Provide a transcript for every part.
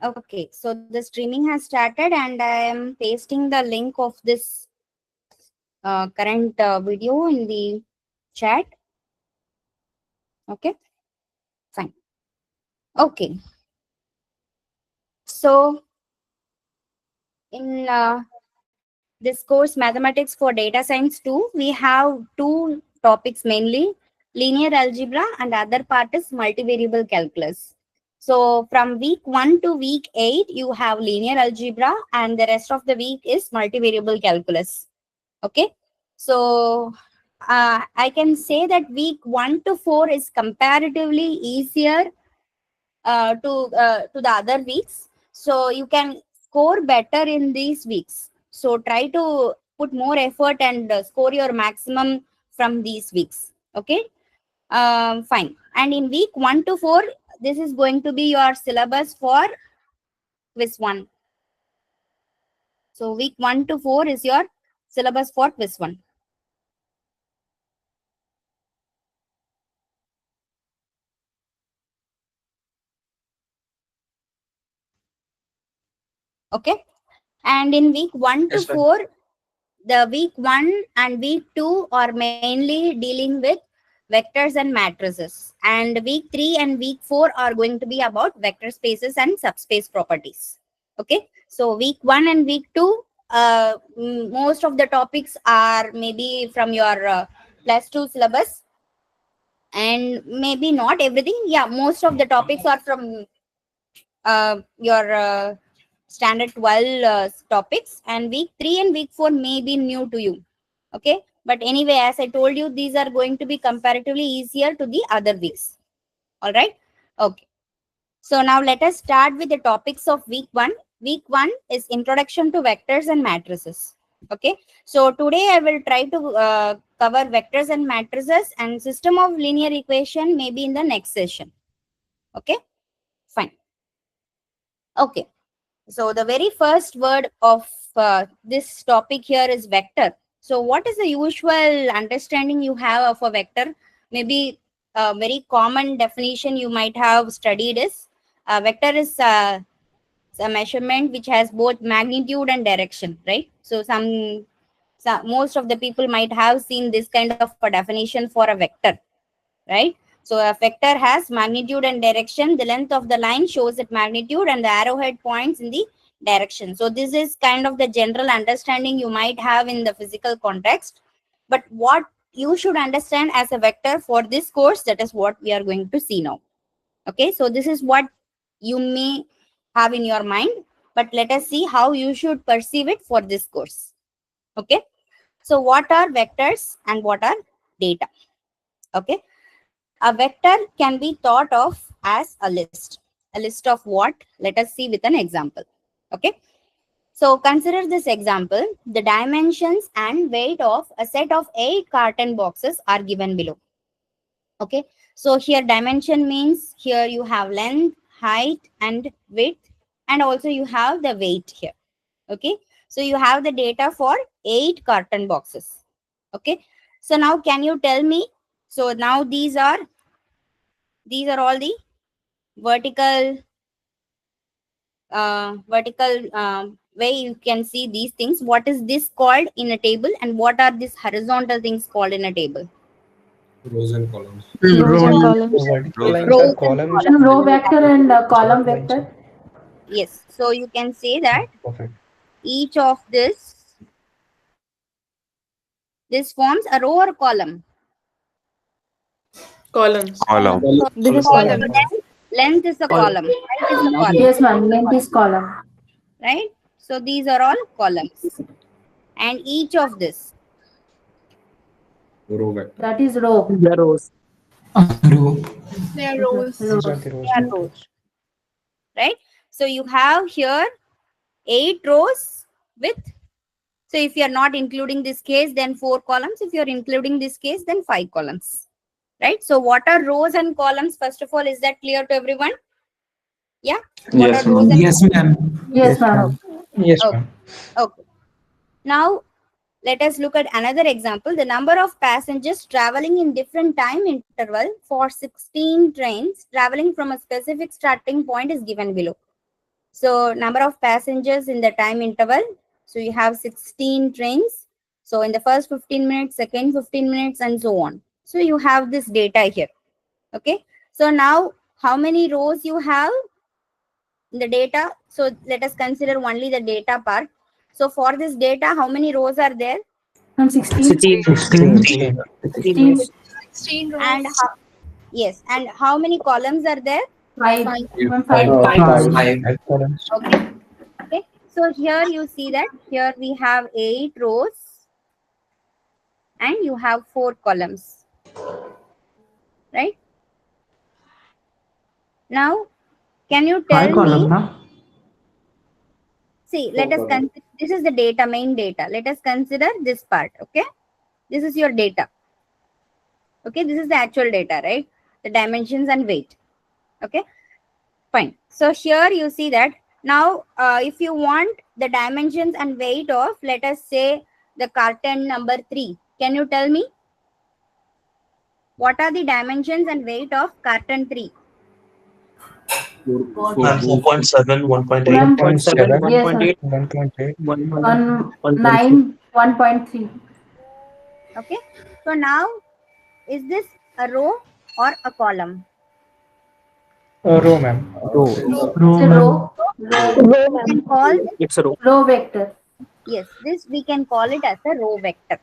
Okay, so the streaming has started and I am pasting the link of this current video in the chat. Okay, fine. Okay, so in this course Mathematics for Data Science 2, we have two topics mainly, linear algebra and other part is multivariable calculus. So from week 1 to week 8 you have linear algebra and the rest of the week is multivariable calculus. Okay, so I can say that week 1 to 4 is comparatively easier to the other weeks, so you can score better in these weeks. So try to put more effort and score your maximum from these weeks. Okay, fine. And in week 1 to 4, this is going to be your syllabus for quiz 1. So week 1 to 4 is your syllabus for quiz 1. Okay, and in week 1 to Yes, ma'am. 4, the week 1 and week 2 are mainly dealing with vectors and matrices, and week 3 and week 4 are going to be about vector spaces and subspace properties. Okay, so week 1 and week 2, most of the topics are maybe from your plus 2 syllabus, and maybe not everything. Yeah, most of the topics are from your standard 12 topics, and week 3 and week 4 may be new to you. Okay, but anyway, as I told you, these are going to be comparatively easier to the other weeks. All right. Okay, so now let us start with the topics of week 1. Week 1 is introduction to vectors and matrices. Okay, so today I will try to cover vectors and matrices, and system of linear equation maybe in the next session. Okay, fine. Okay, so the very first word of this topic here is vector. So what is the usual understanding you have of a vector? Maybe a very common definition you might have studied is vector is a measurement which has both magnitude and direction, right? So most of the people might have seen this kind of a definition for a vector, right? So a vector has magnitude and direction. The length of the line shows its magnitude and the arrowhead points in the direction. So this is kind of the general understanding you might have in the physical context. But what you should understand as a vector for this course, that is what we are going to see now. Okay, so this is what you may have in your mind, but let us see how you should perceive it for this course. Okay, so what are vectors and what are data? Okay, a vector can be thought of as a list. A list of what? Let us see with an example. Okay. So consider this example. The dimensions and weight of a set of 8 carton boxes are given below. Okay. So here dimension means here you have length, height and width, and also you have the weight here. Okay. So you have the data for 8 carton boxes. Okay. So now can you tell me? So now these are all the vertical way you can see these things. What is this called in a table, and what are these horizontal things called in a table? Rows and columns. Rows and Row. columns. Vertical lines Rows are and columns. columns. Row vector and column Chart lines vector. are Yes, so you can say that perfect. each of this forms a row or column. Columns. Column. This is So column. then length is a column, height is a column, Yes, ma'am. Length is column. right? So these are all columns, and each of this, Row vector. That is row. The rows. Row. They are rows. These are the rows. they are rows, right? So you have here 8 rows with, so if you are not including this case, then 4 columns. If you are including this case, then 5 columns, right? So what are rows and columns? First of all, is that clear to everyone? Yeah. What Yes, are rows ma'am. and Yes, ma'am. Yes, ma'am. Yes, okay. ma'am. Okay. Now let us look at another example. The number of passengers traveling in different time interval for 16 trains traveling from a specific starting point is given below. So number of passengers in the time interval. So you have 16 trains. So in the first 15 minutes, second 15 minutes, and so on. So you have this data here. Okay. So now how many rows you have in the data? So let us consider only the data part. So for this data, how many rows are there? And 16. 16. 16. 16 And rows. yes, and how many columns are there? 5. Five. Ma'am, 5. 5 columns. Okay. Okay. So here you see that here we have 8 rows and you have 4 columns. Right? Now, can you 5 tell me? column, na? See, let us consider this is the data, main data. Let us consider this part. Okay. This is your data. Okay. This is the actual data, right? The dimensions and weight. Okay. Fine. So here you see that now if you want the dimensions and weight of, let us say, the carton number 3. Can you tell me? What are the dimensions and weight of carton 3? 1.7, 1.8, Ma'am, 1.7, yes, ma'am. 1.8. 9, 1.3. Okay. So now, is this a row or a column? Row, ma'am. row. Row, It's a ma'am. row. We can call this, It's a row. Row vector. yes, this we can call it as a row vector.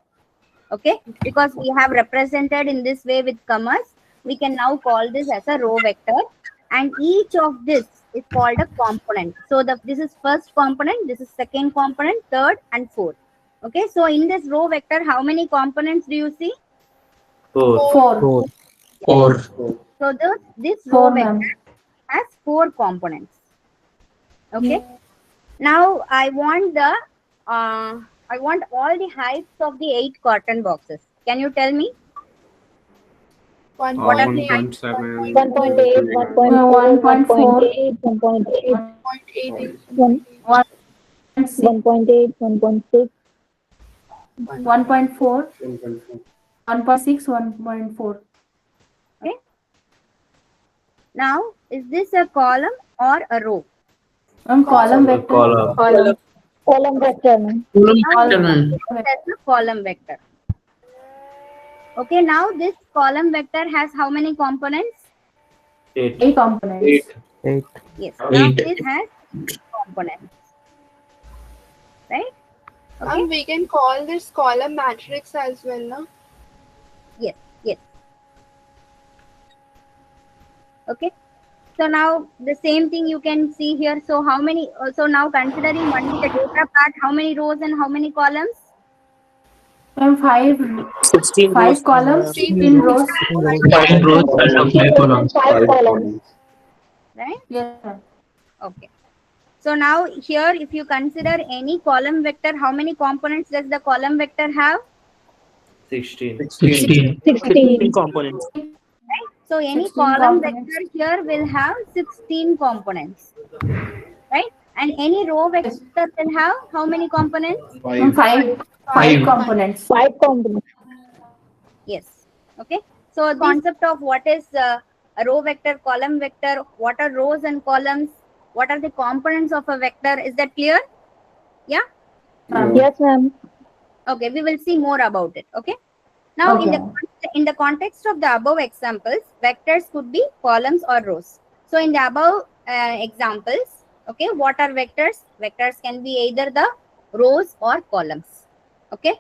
Okay. Because we have represented in this way with commas, we can now call this as a row vector. And each of this is called a component. So this is first component, this is second component, third and fourth. Okay. So in this row vector, how many components do you see? 4. 4. 4. 4. So this 4, row vector ma'am. has 4 components. Okay. Now I want all the heights of the 8 carton boxes. Can you tell me what are the heights? 1.7, 1.8, 1.4. 1.8, 1.6. 1.8, 1.6. 1.4. 1.6. 1.4. Okay. Now is this a column or a row? Column vector. Column vector. Now Vector, ma'am. that's a column vector. Okay. Now this column vector has how many components? 8 components. 8. Yes. Now 8. this has 8 components. Right? Okay. We can call this column matrix as well, no? Yes. Yes. Okay. So now the same thing you can see here. So how many? So now considering only the data part, how many rows and how many columns? Ma'am, 16 5 rows. columns, 16 16 rows. 5 rows and 5 columns. 5 columns. Right? Yes, ma'am. Okay. So now here, if you consider any column vector, how many components does the column vector have? 16. 16. 16 components. So any 16 column components. vector here will have 16 components, right? And any row vector will have how many components? Ma'am, 5 5. components. 5 components. Yes. Okay. So the concept of what is a row vector, column vector, what are rows and columns, what are the components of a vector, is that clear? Yeah. Yes, ma'am. Okay. We will see more about it. Okay. Now, Okay. in the context of the above examples, vectors could be columns or rows. So, in the above examples, okay, what are vectors? Vectors can be either the rows or columns. Okay,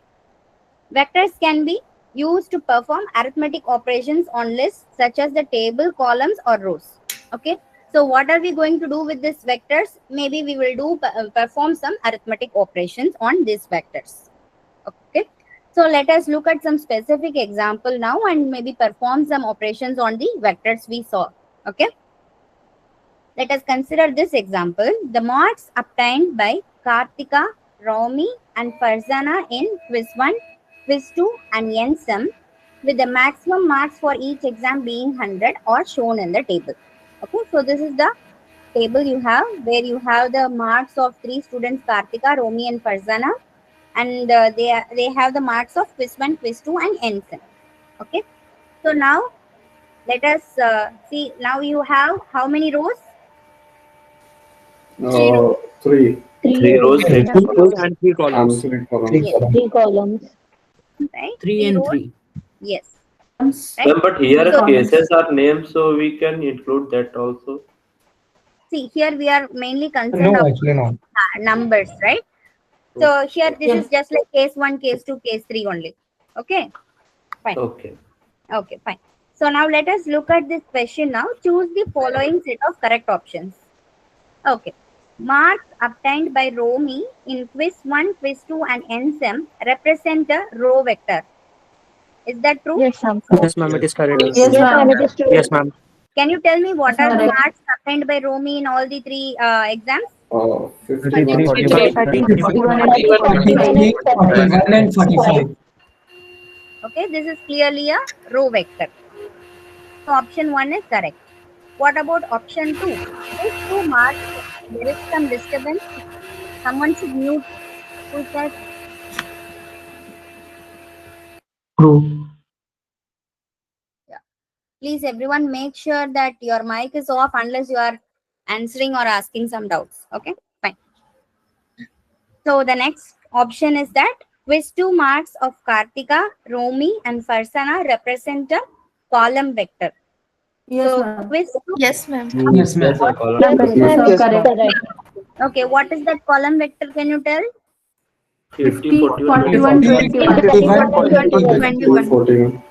vectors can be used to perform arithmetic operations on lists such as the table, columns, or rows. Okay, so what are we going to do with these vectors? Maybe we will do perform some arithmetic operations on these vectors. Okay. So let us look at some specific example now and maybe perform some operations on the vectors we saw. Okay. Let us consider this example. The marks obtained by Kartika, Romy and Farzana in quiz 1, quiz 2 and NSEM with the maximum marks for each exam being 100 are shown in the table. Okay. So this is the table you have where you have the marks of 3 students Kartika, Romy and Farzana, and they have the marks of quiz 1, quiz 2 and NSEM. Okay. So now let us see. Now you have how many rows? Three. Three rows, Three three rows, and three And columns. three columns. Three Yes. columns. Three columns. Right? 3 and rows. 3. Yes. Columns. Right? But here So cases are named, so we can include that also. see, here we are mainly concerned No, of actually no. numbers, right? So here this Yes. is just like case 1, case 2, case 3 only. Okay, fine. Okay. Okay, fine. So now let us look at this question now. Choose the following set of correct options. Okay. Marks obtained by row me in quiz 1, quiz 2 and NSEM represent a row vector. Is that true? Yes, ma'am. Yes, ma'am, it is correct. Yes, Yes, ma'am. ma'am. It is true. Yes, ma'am. Can you tell me what Yes, are the correct. marks obtained by row me in all the three exams? 33, 45, 41 41, and 43, 41 and 45. Okay, this is clearly a row vector. So option 1 is correct. What about option 2? These 2 marks, there is some disturbance. Someone should mute. Who is that? True. Yeah. Please, everyone, make sure that your mic is off unless you are answering or asking some doubts. Okay, fine. So the next option is that quiz 2 marks of Kartika, Romi, and Farsana represent a column vector. Yes, So ma'am. quiz 2. Yes, ma'am. Yes, ma'am. Yes, a column. Yes, Yes, ma'am. sir, It is correct. correct. Okay, what is that column vector? Can you tell? 50, 41, 41, 21. 21. 21. 14.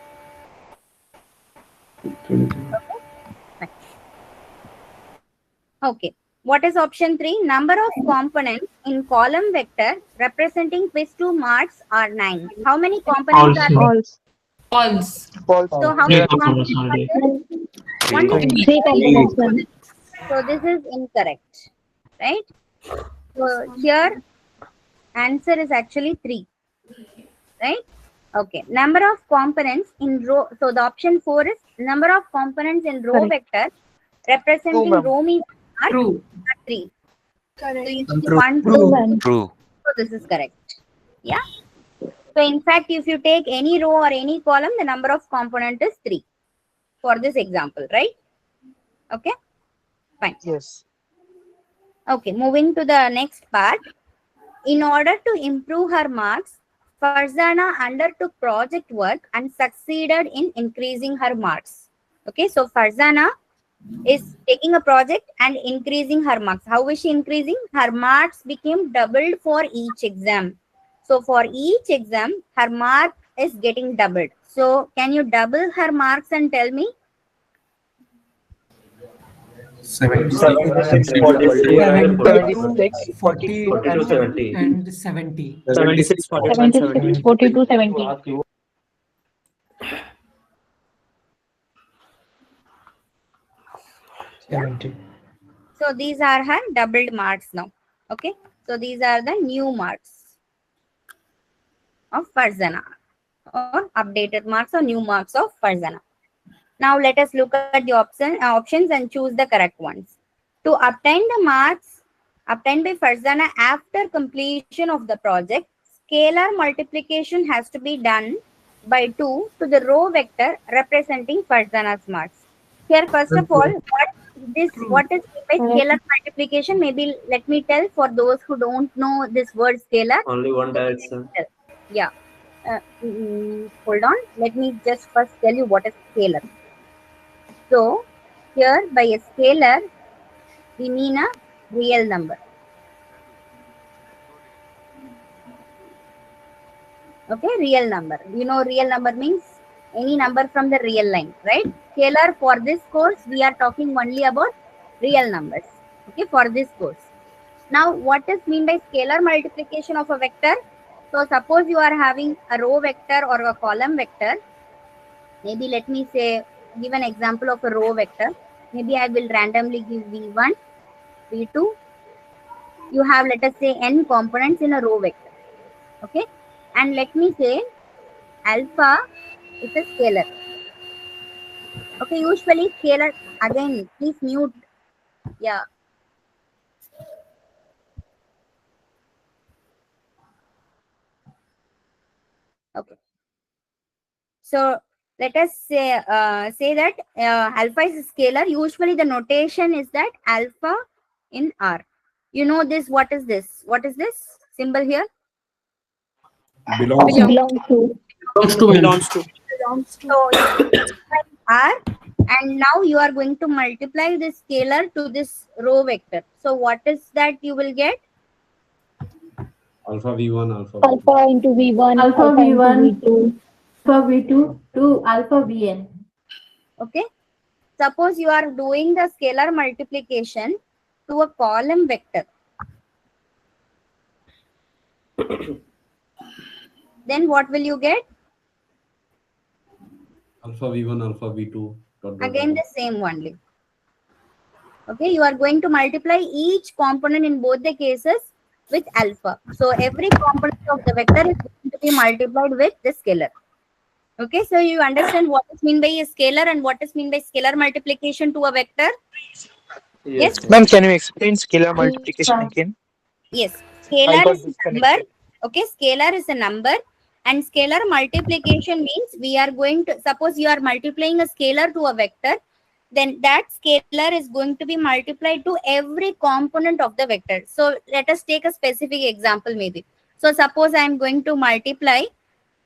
Okay. What is option 3? Number of components in column vector representing quiz 2 marks are 9. How many components are there? False. False. So how Three many components components are are there. there? Only Three components, ma'am. So this is incorrect, right? So here answer is actually 3, right? Okay. Number of components in row. So the option 4 is number of components in row Correct. vector representing ma'am. row means mark True. are 3. So Correct. you see 1, 2. True, ma'am. True. So this is correct. Yeah. So in fact, if you take any row or any column, the number of component is 3 for this example, right? Okay. Fine. Yes. Okay. Moving to the next part. In order to improve her marks, Farzana undertook project work and succeeded in increasing her marks. Okay, so Farzana is taking a project and increasing her marks. How is she increasing? Her marks became doubled for each exam. So for each exam, her mark is getting doubled. So can you double her marks and tell me? 76, 46, 76, 40, 42, 70. and 70. 76, 41, 70. 76, 42, 70. 70. So these are her doubled marks now. Okay, so these are the new marks of Farzana, or updated marks or new marks of Farzana. Now let us look at the options and choose the correct ones. To obtain the marks obtained by Farzana after completion of the project, scalar multiplication has to be done by 2 to the row vector representing Farzana's marks. Here, first of all, what is by scalar multiplication? Maybe let me tell for those who don't know this word scalar. Only one direction. Yeah. Hold on. Let me just first tell you what is scalar. So here by a scalar, we mean a real number. Okay, real number. You know, real number means any number from the real line, right? Scalar for this course, we are talking only about real numbers. Okay, for this course. Now, what is mean by scalar multiplication of a vector? So suppose you are having a row vector or a column vector. Maybe let me say, give an example of a row vector. Maybe I will randomly give V1, V2. You have, let us say, n components in a row vector. Okay, and let me say alpha is a scalar. Okay, usually scalar, again, please mute. Yeah. Okay. So let us say that alpha is a scalar. Usually the notation is that alpha in R. You know this. What is this? What is this symbol here? Belongs Belong to. Belongs to. So you R, and now you are going to multiply this scalar to this row vector. So what is that you will get? alpha V1, alpha V2. Alpha into V1. Alpha into V1. V2. Alpha V2 to alpha Vn. Okay. Suppose you are doing the scalar multiplication to a column vector. Then what will you get? Alpha V1, alpha V2. Again the same only. Okay, you are going to multiply each component in both the cases with alpha. So every component of the vector is going to be multiplied with the scalar. Okay, so you understand what is meant by a scalar and what is meant by scalar multiplication to a vector? Yes. Ma'am, can you explain scalar multiplication again? Yes. I Scalar got is a number. disconnected. Okay, scalar is a number, and scalar multiplication means we are going to, suppose you are multiplying a scalar to a vector, then that scalar is going to be multiplied to every component of the vector. So let us take a specific example maybe. So suppose I am going to multiply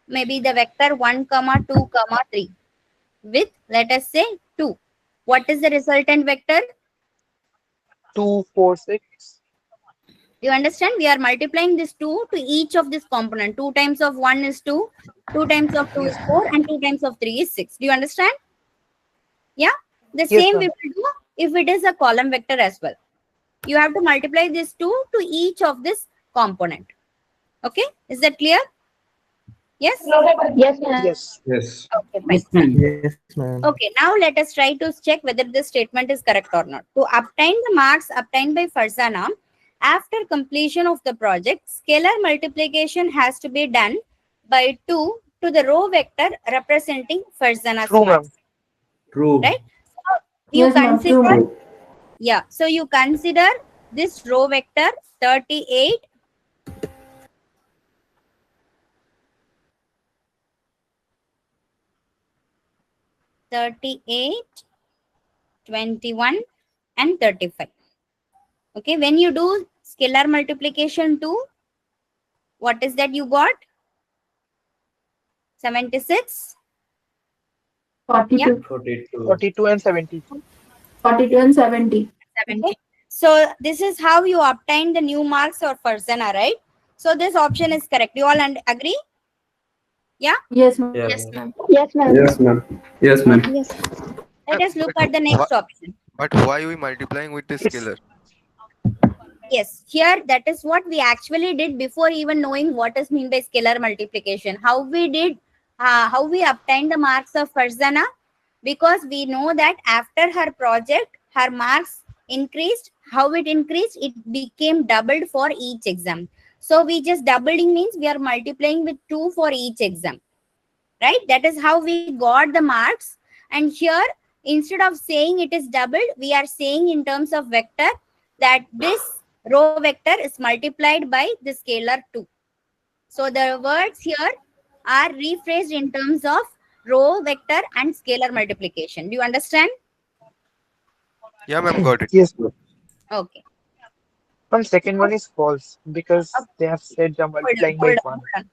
maybe the vector 1, 2, 3 with, let us say, 2. What is the resultant vector? 2, 4, 6. You understand? We are multiplying this 2 to each of this component. 2 times of 1 is 2, 2 times of 2 is 4, and 2 times of 3 is 6. Do you understand? Yeah? The Yes, same we ma'am. will do if it is a column vector as well. You have to multiply this 2 to each of this component. Okay? Is that clear? Yes? Yes, ma'am. Yes. Yes. Okay, fine. Yes, ma'am. Okay, now let us try to check whether this statement is correct or not. To obtain the marks obtained by Farzana, after completion of the project, scalar multiplication has to be done by 2 to the row vector representing Farzana's True, ma'am. marks. True. Right? So you Yes, ma'am. consider, True. yeah, so you consider this row vector 38, 38, 21, and 35. Okay, when you do scalar multiplication to, what is that you got? 76? 42. 42. 42 and 70. 42 and 70. 70. So this is how you obtain the new marks for Farzana, right? So this option is correct. You all agree? Yes, ma'am. Yeah. Yes, ma'am. Yes, ma'am. Yes, ma'am. Yes, ma'am. Yes. Let us look at the next option. But why we multiplying with this It's- scalar? Yes, here that is what we actually did before even knowing what is mean by scalar multiplication. How we obtained the marks of Farzana, because we know that after her project, her marks increased. How it increased? It became doubled for each exam. So we just doubling means we are multiplying with 2 for each exam, right? That is how we got the marks. And here, instead of saying it is doubled, we are saying in terms of vector that this row vector is multiplied by the scalar 2. So the words here are rephrased in terms of row vector and scalar multiplication. Do you understand? Yeah, ma'am, got it. Yes, ma'am. Okay. Ma'am, second one is false because they have said the multiplying by 1. Hold on.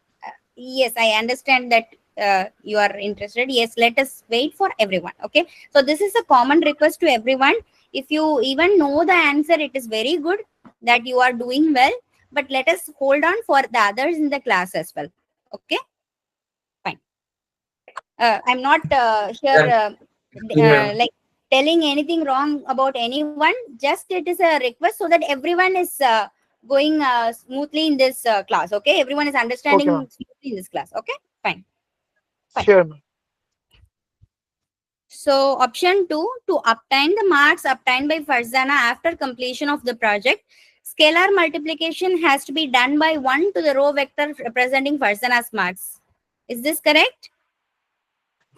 Yes, I understand that you are interested. Yes, let us wait for everyone. Okay. So this is a common request to everyone. If you even know the answer, it is very good that you are doing well. But let us hold on for the others in the class as well. Okay. Fine. I'm not here like telling anything wrong about anyone. Just it is a request so that everyone is going smoothly in this class. Okay. Everyone is understanding ma'am. smoothly in this class. Okay. Fine. Fine. Sure, ma'am. So option 2, to obtain the marks obtained by Farzana after completion of the project, scalar multiplication has to be done by 1 to the row vector representing Farzana's marks. Is this correct?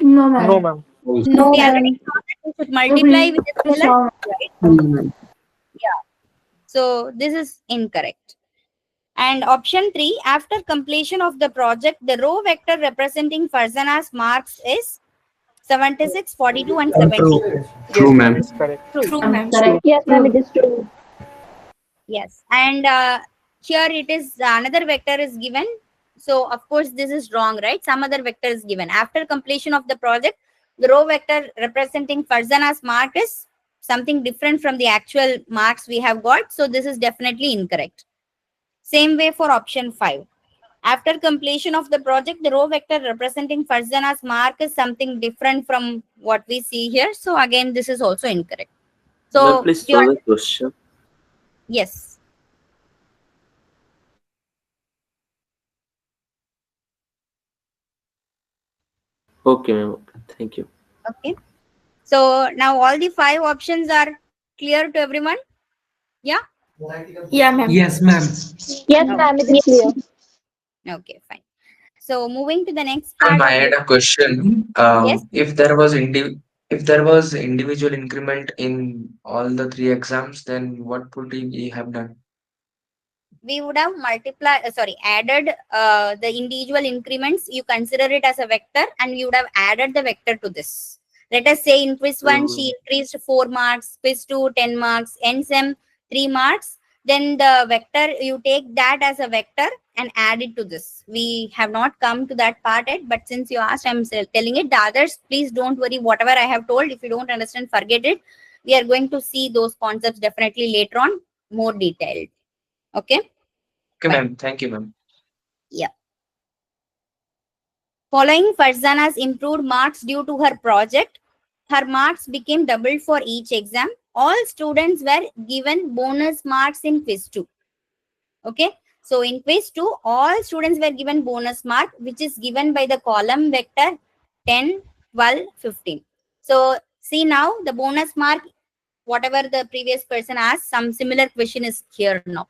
No, ma'am. No, ma'am. No, We ma'am. already saw that we should multiply with the scalar, right? Yeah. So this is incorrect. And option 3, after completion of the project, the row vector representing Farzana's marks is 76, 42, and 70. True, Yes, ma'am. ma'am. It's correct. True. Correct. Yes, ma'am. It is true. Yes, and here it is another vector is given. So of course this is wrong, right? Some other vector is given. After completion of the project, the row vector representing Farzana's mark is something different from the actual marks we have got. So this is definitely incorrect. Same way for option 5. After completion of the project, the row vector representing Farzana's mark is something different from what we see here. So again, this is also incorrect. Ma'am, So please do you show the question. yes. Okay, ma'am. Okay. Thank you. Okay. So now all the 5 options are clear to everyone. Yeah. Yeah, ma'am. Yes, ma'am. Yes, Oh, ma'am, it is clear. okay, fine. So moving to the next Ma'am, part I of had this. a question. Yes, If there was individual increment in all the three exams, then what would we have done? we would have added the individual increments. You consider it as a vector and you would have added the vector to this. Let us say in quiz 1 she increased 4 marks, quiz 2 10 marks, NSEM 3 marks. Then the vector, you take that as a vector and add it to this. We have not come to that part yet, but since you asked, I'm telling it. The others, please don't worry. Whatever I have told, if you don't understand, forget it. We are going to see those concepts definitely later on, more detailed. Okay. Okay, Fine. ma'am. Thank you, ma'am. Yeah. Following Farzana's improved marks due to her project, her marks became doubled for each exam. All students were given bonus marks in quiz 2. Okay. So in quiz 2, all students were given bonus mark, which is given by the column vector 10, 12, 15. So see now the bonus mark, whatever the previous person asked, some similar question is here now.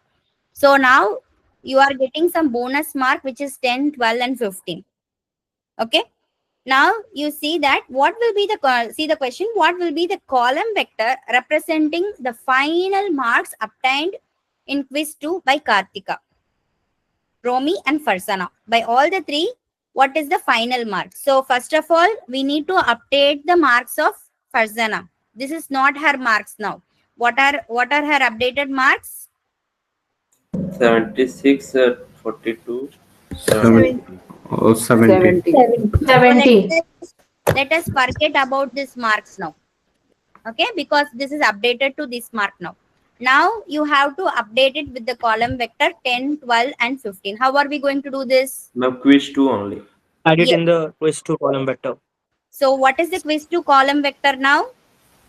So now you are getting some bonus mark, which is 10, 12, and 15. Okay. Now you see that what will be the question, what will be the column vector representing the final marks obtained in quiz 2 by Kartika, Romi and Farzana. By all the three, what is the final mark? So first of all, we need to update the marks of Farzana. This is not her marks now. What are her updated marks? 76, 42, 70. 70. Oh, 70. 70. So let us forget about this marks now. Okay, because this is updated to this mark now. Now you have to update it with the column vector 10, 12, and 15. How are we going to do this? Ma'am, quiz 2 only. Add it Yes. in the quiz 2 column vector. So what is the quiz 2 column vector now?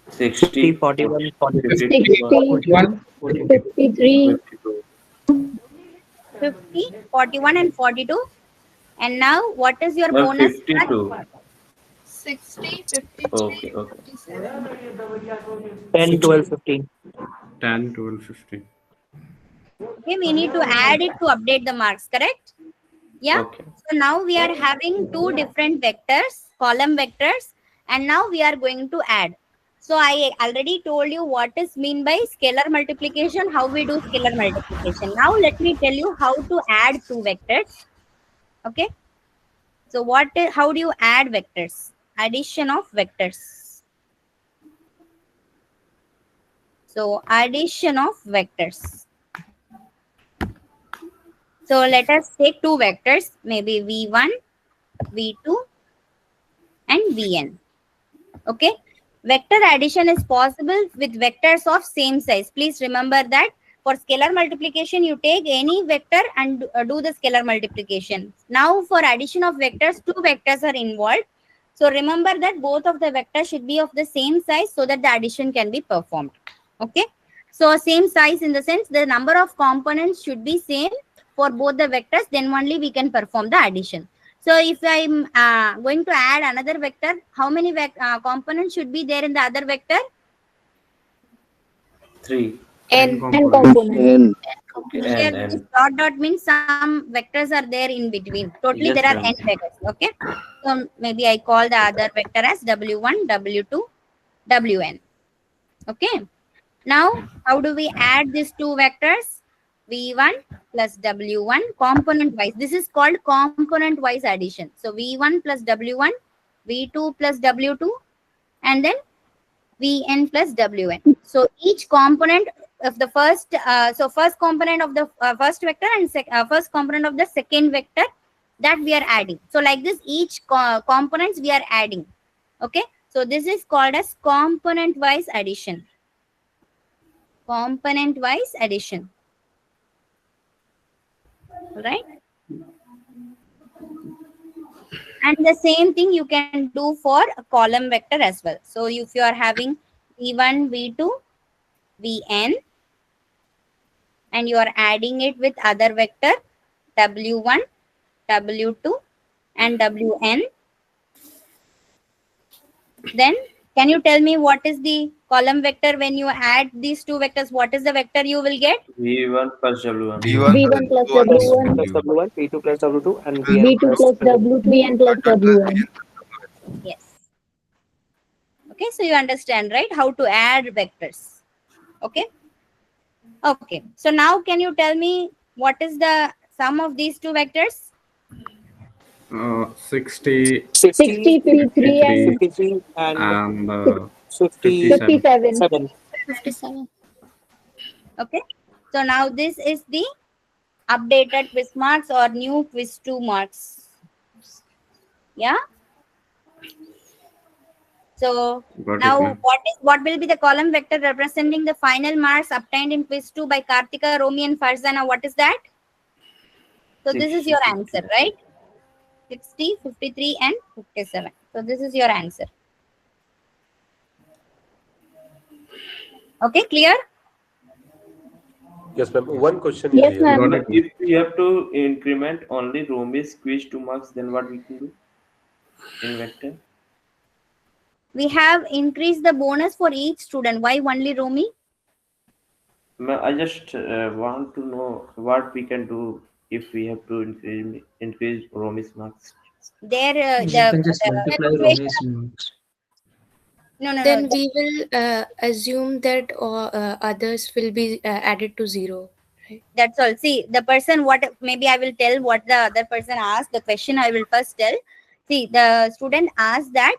50, 60, 41, 42. 60, 41, 42. 53, 52. 50, 41, and 42. And now what is your Ma'am, bonus mark? 52. 60, 53, Okay, okay. 57. 10, 12, 15. 10, 12, 15. Okay, we need to add it to update the marks, correct? Yeah. Okay. So now we are having two different vectors, column vectors, and now we are going to add. So I already told you what is mean by scalar multiplication, how we do scalar multiplication. Now let me tell you how to add two vectors. Okay. So how do you add vectors? Addition of vectors. So addition of vectors. So let us take two vectors, maybe V1, V2, and Vn. Okay. Vector addition is possible with vectors of same size. Please remember that for scalar multiplication, you take any vector and do the scalar multiplication. Now for addition of vectors, two vectors are involved. So remember that both of the vectors should be of the same size so that the addition can be performed. Okay. So same size in the sense the number of components should be same for both the vectors, then only we can perform the addition. So if I'm going to add another vector, how many components should be there in the other vector? 3. N component. Okay, Here and. this dot means some vectors are there in between. Totally Yes, there are ma'am. n vectors. Okay. So maybe I call the other vector as W1, W2, Wn. Okay. Now how do we add these two vectors? V1 plus W1 component wise. This is called component wise addition. So V1 plus W1, V2 plus W2, and then Vn plus Wn. So each component of the first, so first component of the first vector and first component of the second vector that we are adding. So like this, each components we are adding. Okay, so this is called as component wise addition. Component wise addition. All right. And the same thing you can do for a column vector as well. So if you are having v1, v2, vn, and you are adding it with other vector w1, w2, and wn, then can you tell me what is the column vector when you add these two vectors? What is the vector you will get? V1 plus W1. V1 V1 plus plus W1, plus W1, P2 plus W2, and plus Vn V2 plus plus W1. W2, Vn plus W1. Yes. Okay, so you understand, right, how to add vectors. Okay. Okay. So now can you tell me what is the sum of these two vectors? 60, 60, 60, 53, and 53, and and 57. 57. 57. 57. Okay. So now this is the updated quiz marks or new quiz 2 marks. Yeah. So Got it, now ma'am. what will be the column vector representing the final marks obtained in quiz 2 by Kartika, Romi, and Farzana? What is that? So this is your answer, right? 60, 53, and 57. So this is your answer. Okay, clear? Yes, ma'am. One question Yes, is here. ma'am. Got it. If we have to increment only Romi's quiz 2 marks, then what we can do in vector? We have increased the bonus for each student. Why only Romi? I just want to know what we can do if we have to increase Romi's marks. There, You can just multiply situation. Rome's marks. No. Then we will assume that others will be added to 0. Right? That's all. See, the person, what maybe I will tell what the other person asked. The question I will first tell. See, the student asked that.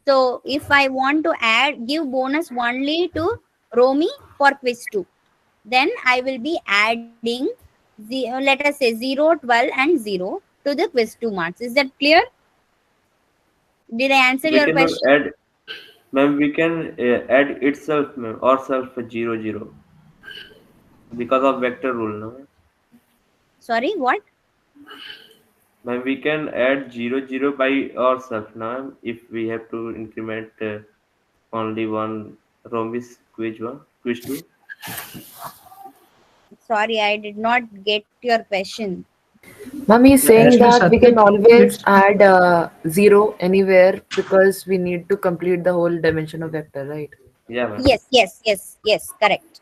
So if I want to give bonus only to Romi for quiz 2, then I will be adding let us say 0, 12, and 0 to the quiz 2 marks. Is that clear? Did I answer We your cannot question? add, ma'am. We can add itself, ma'am, or self 0, 0 because of vector rule, no? Sorry, what? Ma'am, we can add 0, 0 by ourselves now if we have to increment only one Romi's quiz 2. Sorry, I did not get your question. Mummy is saying Actually, that we can Satyam, always it's add 0 anywhere because we need to complete the whole dimension of vector, right? Yeah, ma'am. Yes, correct.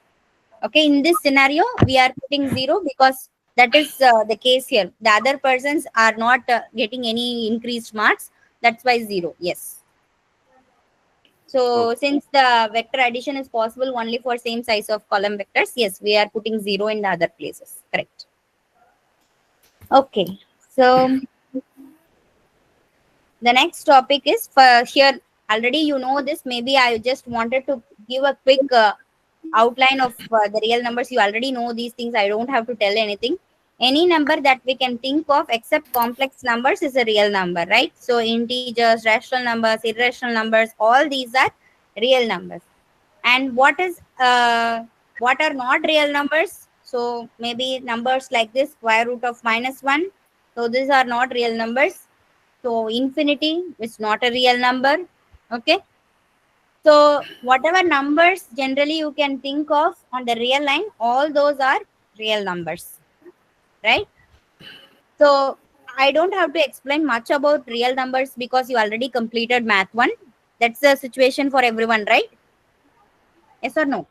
Okay, in this scenario, we are putting 0 because that is the case here. The other persons are not getting any increased marks. That's why 0. Yes. So since the vector addition is possible only for same size of column vectors, yes, we are putting 0 in the other places. Correct. Okay. So the next topic is for here. Already you know this. Maybe I just wanted to give a quick outline of the real numbers. You already know these things. I don't have to tell anything. Any number that we can think of except complex numbers is a real number, right? So integers, rational numbers, irrational numbers, all these are real numbers. And what are not real numbers? So maybe numbers like this, square root of -1. So these are not real numbers. So infinity is not a real number. Okay. So whatever numbers generally you can think of on the real line, all those are real numbers, right? So I don't have to explain much about real numbers because you already completed math 1. That's the situation for everyone, right? Yes or no?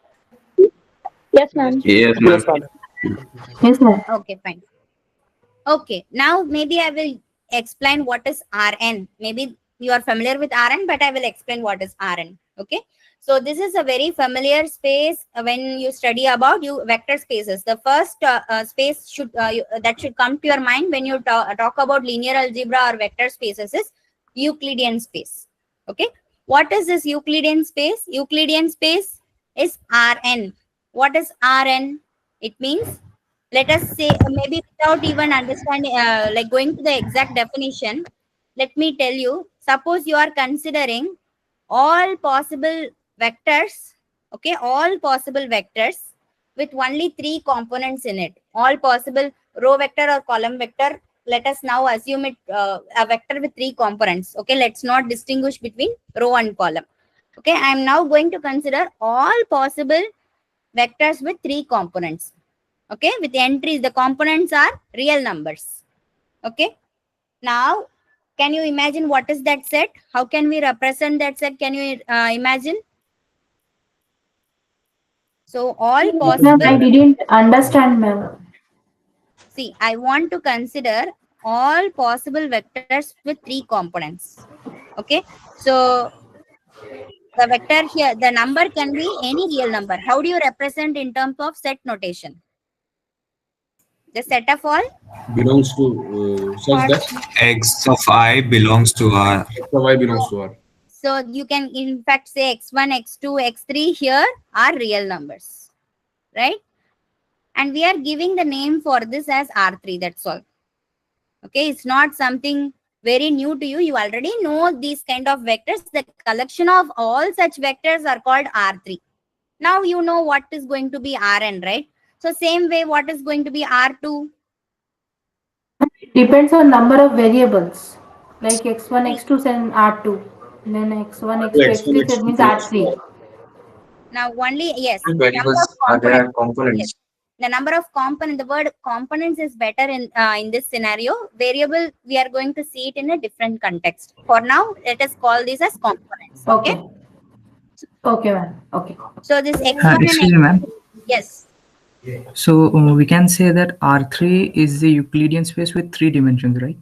Yes, ma'am. Yes, Yes, ma'am. ma'am. Yes, ma'am. Okay, fine. Okay, now maybe I will explain what is Rn. Maybe you are familiar with Rn, but I will explain what is Rn. Okay, so this is a very familiar space when you study about vector spaces. The first space that should come to your mind when you talk about linear algebra or vector spaces is Euclidean space. Okay, what is this Euclidean space? Euclidean space is Rn. What is Rn? It means, let us say, maybe without even understanding, like going to the exact definition, let me tell you. Suppose you are considering all possible vectors, okay, all possible vectors with only three components in it. All possible row vector or column vector. Let us now assume it a vector with three components. Okay, let's not distinguish between row and column. Okay, I am now going to consider all possible vectors with three components. Okay, with entries, the components are real numbers. Okay, now can you imagine what is that set? How can we represent that set? Can you imagine? So all Ma'am, possible, I didn't understand, ma'am. see, I want to consider all possible vectors with three components. Okay, so the vector here, the number can be any real number. How do you represent in terms of set notation? The set of all Belongs to such that X of I belongs to R. X of I belongs to R. So you can in fact say x1, x2, x3 here are real numbers, right? And we are giving the name for this as R3. That's all. Okay, it's not something very new to you. You already know these kind of vectors. The collection of all such vectors are called R3. Now you know what is going to be Rn, right? So same way, what is going to be R2? It depends on number of variables. Like x1, See, x2 and R2. Then x1, So x2, X1, x3 that X2 means belongs to R3. R. now only, yes, number of Variables are there are components. Yes. components. The number of component, the word components is better in this scenario. Variable, we are going to see it in a different context. For now, let us call these as components. Okay. Okay. Okay, ma'am. Okay. So this x1 and Excuse me, ma'am. yes, So we can say that R3 is the Euclidean space with three dimensions, right?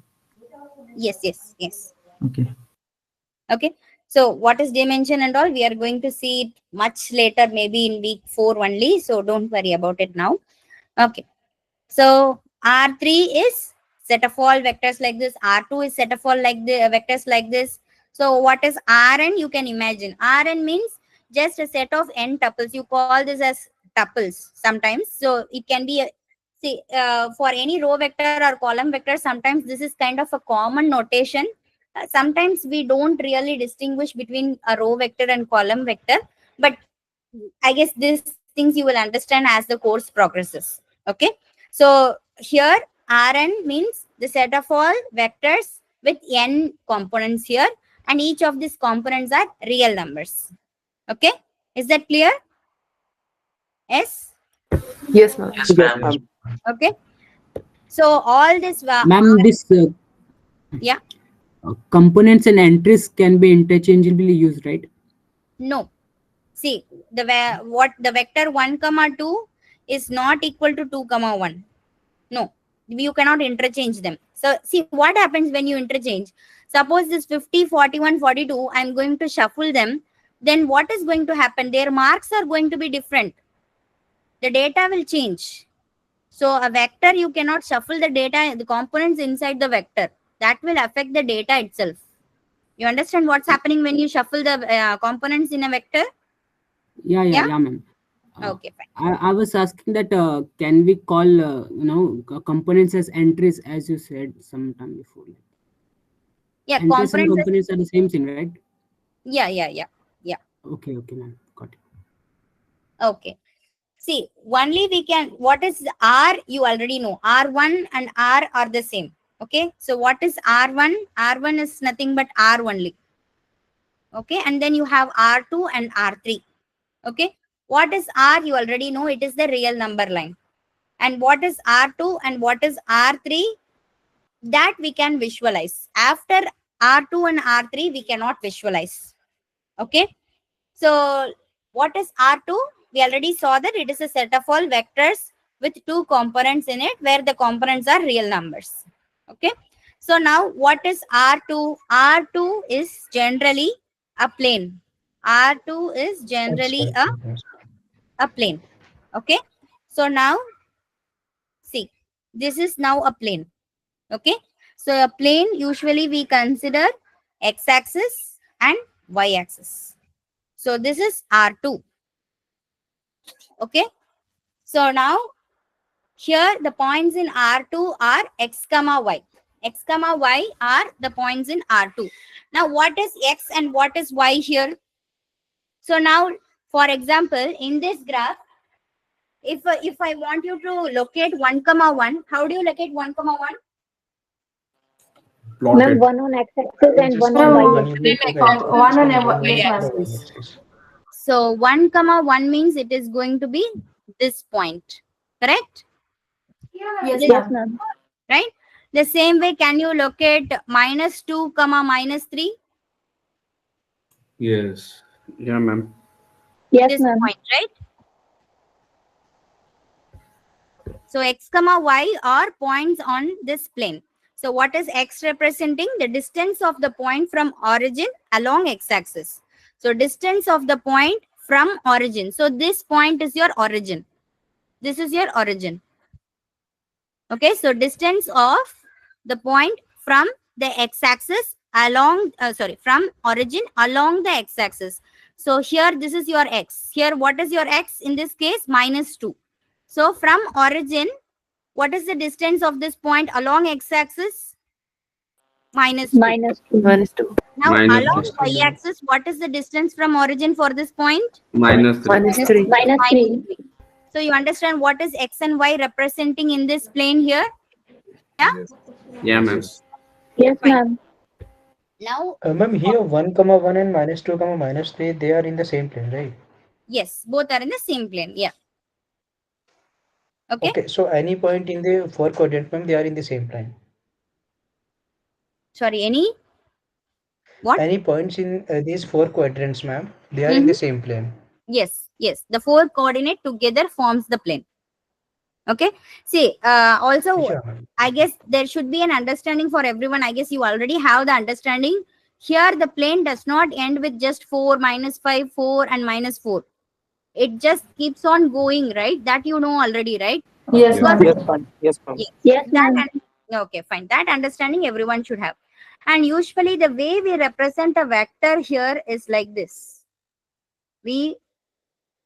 yes. Okay. Okay. So what is dimension and all? We are going to see it much later, maybe in week 4 only. So don't worry about it now. Okay. So R3 is set of all vectors like this. R2 is set of all like the vectors like this. So what is Rn? You can imagine. Rn means just a set of n tuples. You call this as tuples sometimes. So it can be a, see, for any row vector or column vector, sometimes this is kind of a common notation. Sometimes we don't really distinguish between a row vector and column vector, but I guess these things you will understand as the course progresses. Okay. So here Rn means the set of all vectors with n components here, and each of these components are real numbers. Okay. Is that clear? Yes. Yes, ma'am. Yes, Yes, ma'am. ma'am. Okay. So all this Ma'am, this yeah, components and entries can be interchangeably used, right? no. See, what the vector 1 comma 2 is not equal to 2 comma 1. No, you cannot interchange them. So see what happens when you interchange. Suppose this 50, 41, 42, I'm going to shuffle them. Then what is going to happen? Their marks are going to be different. The data will change. So a vector, you cannot shuffle the data, the components inside the vector. That will affect the data itself. You understand what's happening when you shuffle the components in a vector? Yeah? Yeah, ma'am. Okay, fine. I was asking that can we call components as entries, as you said sometime before? Yeah, Entries and components. components are the same thing, right? Yeah. Okay, ma'am. Got it. Okay. See, only we can, what is R, you already know. R1 and R are the same. Okay. So what is R1? R1 is nothing but R only. Okay. And then you have R2 and R3. Okay. What is R? You already know. It is the real number line. And what is R2 and what is R3? That we can visualize. After R2 and R3, we cannot visualize. Okay. So what is R2? We already saw that it is a set of all vectors with two components in it where the components are real numbers. Okay. So now what is R2? R2 is generally a plane. R2 is generally a plane. Okay. So now see, this is now a plane. Okay. So a plane usually we consider x-axis and y-axis. So this is R2. Okay. So now here the points in R2 are x comma y. X comma y are the points in R2. Now what is x and what is y here? So now, for example, in this graph, if I want you to locate 1 comma 1, how do you locate 1 comma 1? Plotted. One on x-axis and one on Ma'am, y-axis. one on yes, ma'am. So 1 comma 1 means it is going to be this point, correct? Yes, Yes, ma'am. ma'am. Right? The same way, can you locate minus 2 comma minus 3? Yes. Yeah, ma'am. Yes, This ma'am. point, right? So x comma y are points on this plane. So what is x representing? The distance of the point from origin along x-axis. So distance of the point from origin. So this point is your origin. This is your origin. Okay, so distance of the point from the x-axis along, from origin along the x-axis. So here this is your x. Here what is your x in this case? Minus 2. So from origin, what is the distance of this point along x-axis? Minus 2. Minus 2. Minus 2. Now Minus along 3. y-axis, what is the distance from origin for this point? Minus 3. Minus 3. Minus 3. So you understand what is x and y representing in this plane here? Yeah? Yeah, ma'am. Yes, ma'am. Now, Ma'am, here 1 comma 1 and minus 2 comma minus 3, they are in the same plane, right? yes, both are in the same plane. Yeah. Okay. Okay, so any point in the 4 quadrant, ma'am, they are in the same plane. Sorry, any? What? Any points in these 4 quadrants, ma'am, they are in the same plane. Yes, yes. The 4 coordinate together forms the plane. Okay. See, also, Yeah, ma'am. I guess there should be an understanding for everyone. I guess you already have the understanding. Here, the plane does not end with just 4, minus 5, 4, and minus 4. It just keeps on going, right? That you know already, right? Yes, Because ma'am. Yes, ma'am. Yes, ma'am. Yes, that ma'am. okay, fine. That understanding everyone should have. And usually the way we represent a vector here is like this. We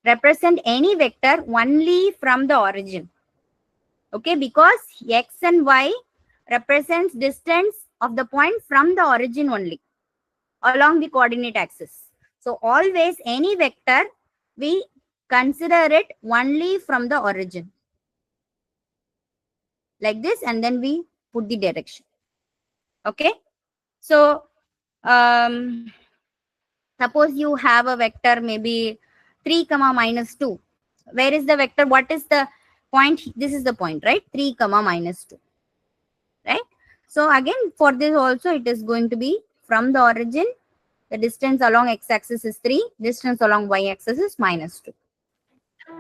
represent any vector only from the origin. Okay, because x and y represents distance of the point from the origin only along the coordinate axis. So always any vector we consider it only from the origin. Like this, and then we put the direction. Okay. So suppose you have a vector maybe 3 comma minus 2. Where is the vector? What is the point? This is the point, right? 3 comma minus 2. Right? So again, for this also it is going to be from the origin. The distance along x-axis is 3. Distance along y-axis is minus 2.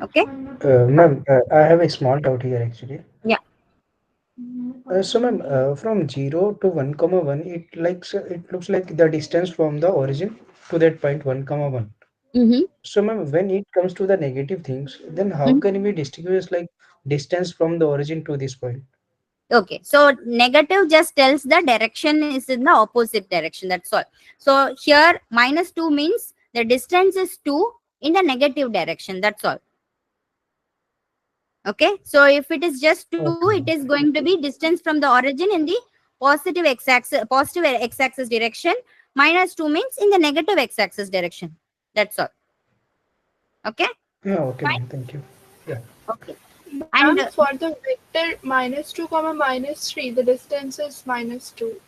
Okay? Ma'am, I have a small doubt here actually. Yeah. So ma'am, from 0 to 1 comma 1, it looks like the distance from the origin to that point 1 comma 1. So ma'am, when it comes to the negative things, then how can we distinguish like distance from the origin to this point? Okay, so negative just tells the direction is in the opposite direction. That's all. So here minus 2 means the distance is 2 in the negative direction. That's all. Okay, so if it is just 2, it is going to be distance from the origin in the positive x-axis direction. Minus 2 means in the negative x-axis direction. That's all. Okay. Yeah, okay, ma'am. Thank you. Yeah. Okay. And for the vector minus 2 comma minus 3, the distance is minus 2.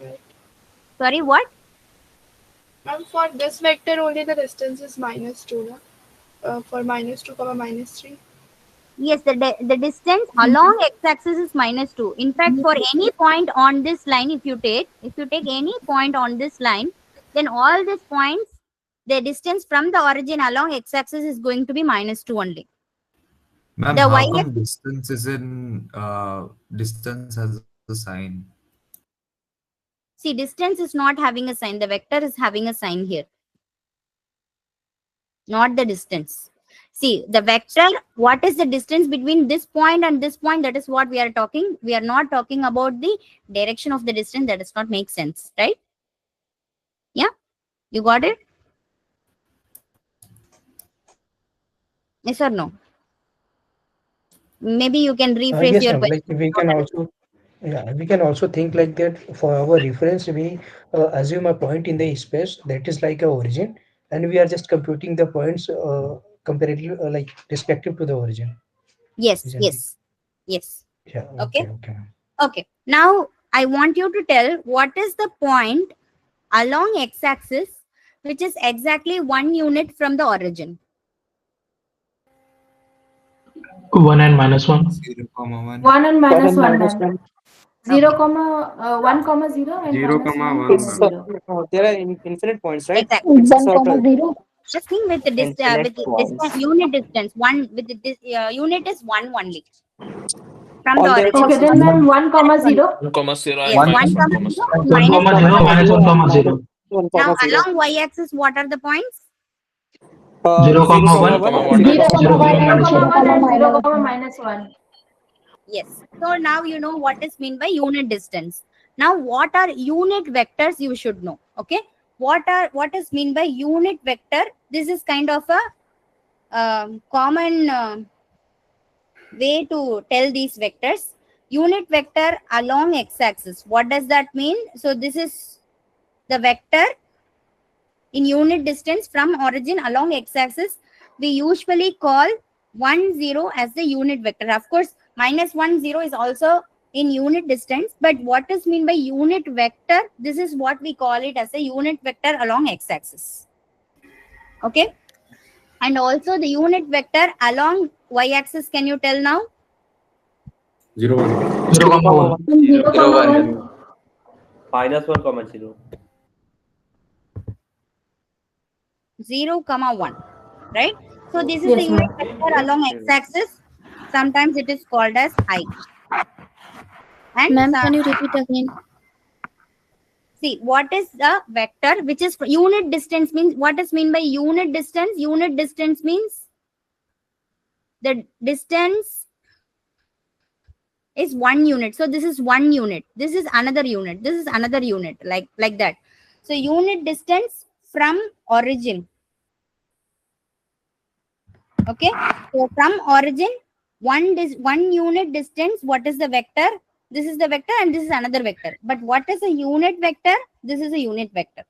Right? Sorry, what? And for this vector only the distance is minus 2, no? For minus 2 comma minus 3. Yes, the distance along x-axis is minus 2. In fact, for any point on this line, if you take any point on this line, then all these points, the distance from the origin along x-axis is going to be minus 2 only. Ma'am, The how y come distance is in distance has a sign? See, distance is not having a sign. The vector is having a sign here. Not the distance. See, the vector, what is the distance between this point and this point? That is what we are talking. We are not talking about the direction of the distance. That does not make sense, right? Yeah? You got it? Yes or no? Maybe you can rephrase Yes, your ma'am. question. Like we can also, yeah, we can also think like that for our reference. We assume a point in the space that is like a origin, and we are just computing the points comparatively, like respective to the origin, Yes, isn't it? yes, yes. Yeah. Okay, Okay. Okay, ma'am. okay. Now I want you to tell what is the point along x-axis which is exactly 1 unit from the origin. 1 and minus 1. 0, comma 1. 1 and minus 1, minus ma'am. 1. 0, Okay, 1, 0 and Zero minus comma 1, one, It's ma'am. 0. there are infinite points, right? exactly. It's a 1, sort of 0. Just think with the infinite with the distance, points. unit distance, one with the unit is one only from the All their origin. Okay, then ma'am 1, Correct one. 0. 1 comma 0 and Yes, 1, minus 1 1 comma comma 0 0. and 1 minus comma 1 0, comma minus 0. 1 comma minus 0. 1 Now comma 0. along y-axis, what are the points? 0 0 comma comma 1, 1 comma and 1 0 0, minus comma 0 1. 1 comma 0, and minus 0, 1. 1 and 0, minus 1. minus 1. Yes. So now you know what is meant by unit distance. Now what are unit vectors you should know. Okay. What is mean by unit vector? This is kind of a common way to tell these vectors. Unit vector along x-axis. What does that mean? So this is the vector in unit distance from origin along x-axis. We usually call 1 0 as the unit vector. Of course, minus 1 0 is also in unit distance, but what is mean by unit vector? This is what we call it as a unit vector along x-axis. Okay, and also the unit vector along y-axis. Can you tell now? 0 1. 0 0 comma comma 1. 1. 0, 0, 1. 1. minus 1 comma 0. 0 comma 1, right? So this is the Yes, unit ma'am. vector along x-axis. Sometimes it is called as I. And Ma'am, so, can you repeat again? see, what is the vector which is unit distance means? What is mean by unit distance? Unit distance means the distance is 1 unit. So this is 1 unit. This is another unit. This is another unit, like that. So unit distance from origin. Okay. So from origin, one unit distance. What is the vector? This is the vector, and this is another vector. But what is a unit vector? This is a unit vector.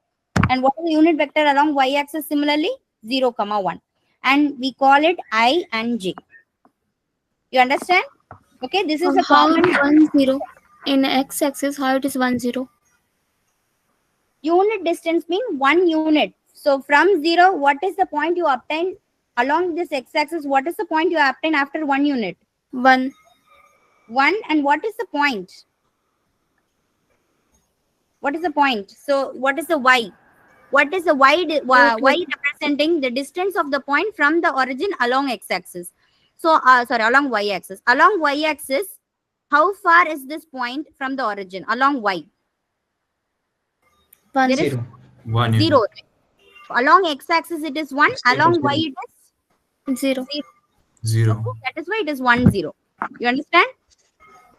And what is the unit vector along y-axis? Similarly, 0 comma 1, and we call it I and J. You understand? Okay, this is a How common 1 0 in x-axis? How it is 1 0? unit distance mean 1 unit. So from 0, what is the point you obtain along this x-axis? What is the point you obtain after 1 unit? 1. 1, and what is the point? What is the point? So what is the y? What is the y representing the distance of the point from the origin along x-axis? So sorry, along y-axis. Along y-axis, how far is this point from the origin along y? 1. There is 0. 1 0. unit. Along x-axis it is 1. Along y it is 0. 0. 0. Okay, that is why it is 1 0. You understand?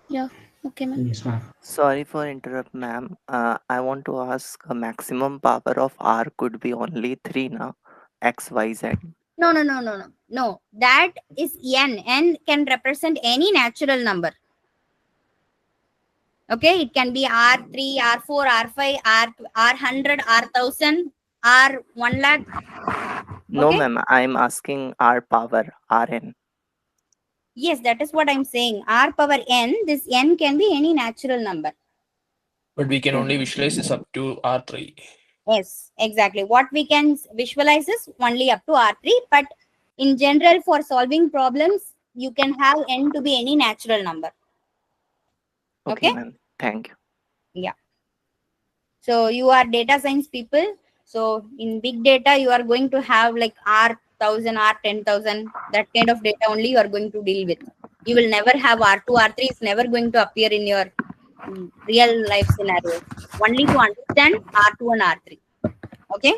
Yeah. Okay, ma'am. Yes, ma'am. Sorry for interrupt, ma'am. I want to ask a maximum power of R could be only 3 now. X, Y, Z. No. That is n. N can represent any natural number. Okay, it can be R3, R4, R5, R100, R1000, R1 lakh. No, Okay. ma'am. I'm asking R power, Rn. Yes, that is what I'm saying. R power n. This n can be any natural number. But we can only visualize this up to R3. Yes, exactly. What we can visualize is only up to R3, but in general, for solving problems, you can have n to be any natural number. Okay, Okay? ma'am. Thank you. Yeah. So you are data science people. So in big data, you are going to have like R1000, R10,000, that kind of data only you are going to deal with. You will never have R2, R3 is never going to appear in your real life scenarios. Only to understand R2 and R3. Okay?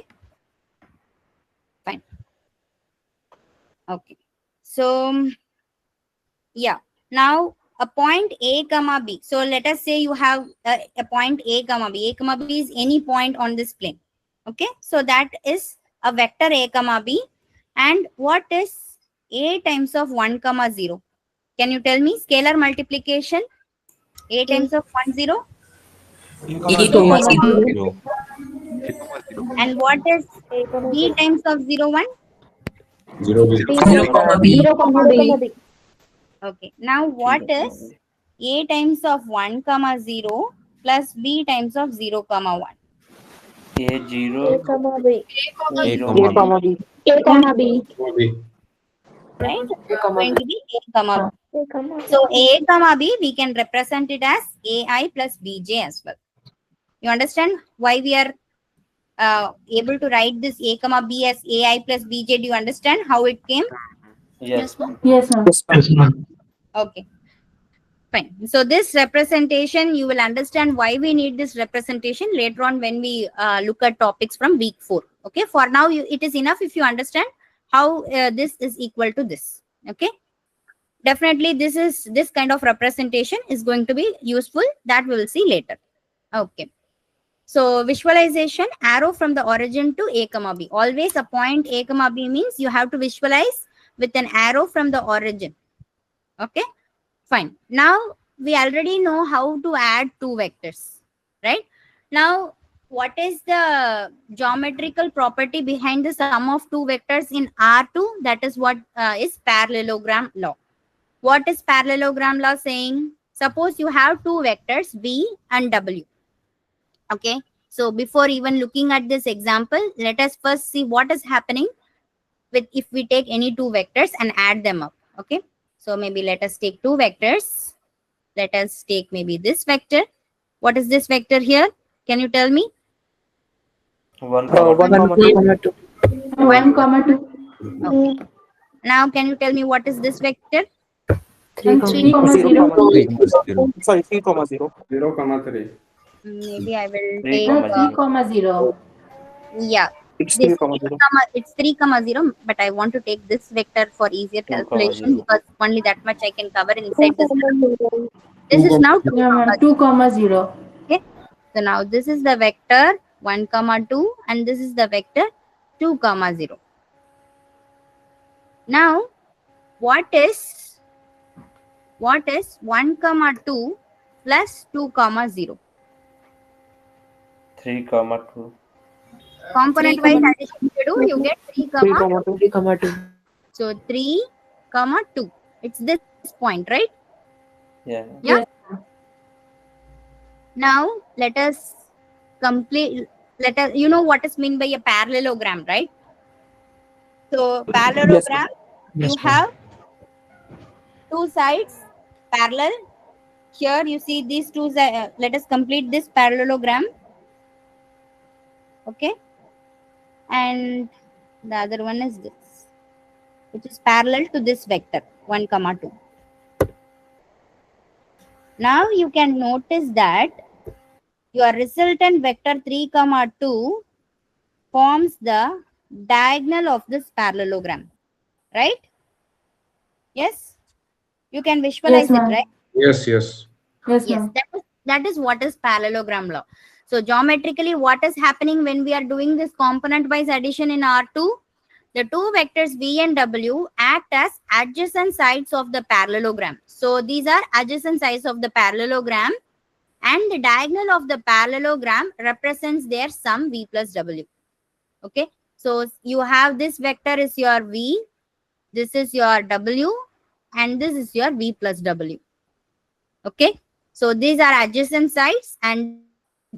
Fine. Okay. So, yeah. Now, a point A comma B. So, let us say you have a point A comma B. A comma B is any point on this plane. Okay. So, that is a vector A comma B. And what is A times of 1 comma 0? Can you tell me scalar multiplication? A times of 1, 0. A comma 0. And what is B times of 0, 1? 0 B. 0 comma B. 0, B. Okay. Now what 0. is A times of 1, comma 0 plus B times of 0, comma 1? A A, 0, B. A A comma comma B. B. A, B. B. Right? A It's comma going B. to be A, comma B. A, B. So A, comma B, we can represent it as AI plus BJ as well. You understand why we are able to write this A, comma B as AI plus BJ? Do you understand how it came? Yes. Yes, ma'am. Yes, ma'am. Okay. Fine. So this representation, you will understand why we need this representation later on when we look at topics from week 4. Okay. For now, it is enough if you understand how this is equal to this. Okay. Definitely, this kind of representation is going to be useful. That we will see later. Okay. So visualization, arrow from the origin to A, comma B. Always a point A, comma B means you have to visualize with an arrow from the origin. Okay. Fine. Now we already know how to add two vectors, right? Now, what is the geometrical property behind the sum of two vectors in R2? That is what is parallelogram law. What is parallelogram law saying? Suppose you have two vectors V and W. Okay. So before even looking at this example, let us first see what is happening with if we take any two vectors and add them up. Okay. So maybe let us take two vectors. Let us take maybe this vector. What is this vector here? Can you tell me? 1 comma 2. 1 comma 2. 1, 2. Okay. Now, can you tell me what is this vector? 3 comma 3, 0. 0. Sorry, 3 comma 0. 0, 3. Maybe I will 3 take. comma 3, 0. 0. Yeah. It's This 3 comma 0. it's 3 comma 0, but I want to take this vector for easier 2 comma calculation 0. because only that much I can cover 2, inside this. 0. This is now 2 Yeah, comma ma'am. 2, 0. Okay. So now this is the vector 1 comma 2 and this is the vector 2 comma 0. Now what is 1 comma 2 plus 2 comma 0? 3 comma 2. Component wise addition if you do, you get 3 3 comma comma 2. 3 comma 2. so 3 comma 2. It's this point, right? Yeah. Yeah. Now let us complete. Let us, you know what is mean by a parallelogram, right? So Yes, ma'am. parallelogram, you Yes, ma'am. have two sides parallel. Here you see these two. Let us complete this parallelogram. Okay, and the other one is this, which is parallel to this vector 1 comma 2. Now you can notice that your resultant vector 3 comma 2 forms the diagonal of this parallelogram, right? Yes, you can Yes, visualize it, ma'am. right? Yes, yes. Yes, Yes, ma'am. that is what is parallelogram law. So geometrically, what is happening when we are doing this component wise addition in R2? The two vectors V and W act as adjacent sides of the parallelogram. So these are adjacent sides of the parallelogram and the diagonal of the parallelogram represents their sum V plus W. Okay. So you have this vector is your V, this is your W, and this is your V plus W. Okay. So these are adjacent sides and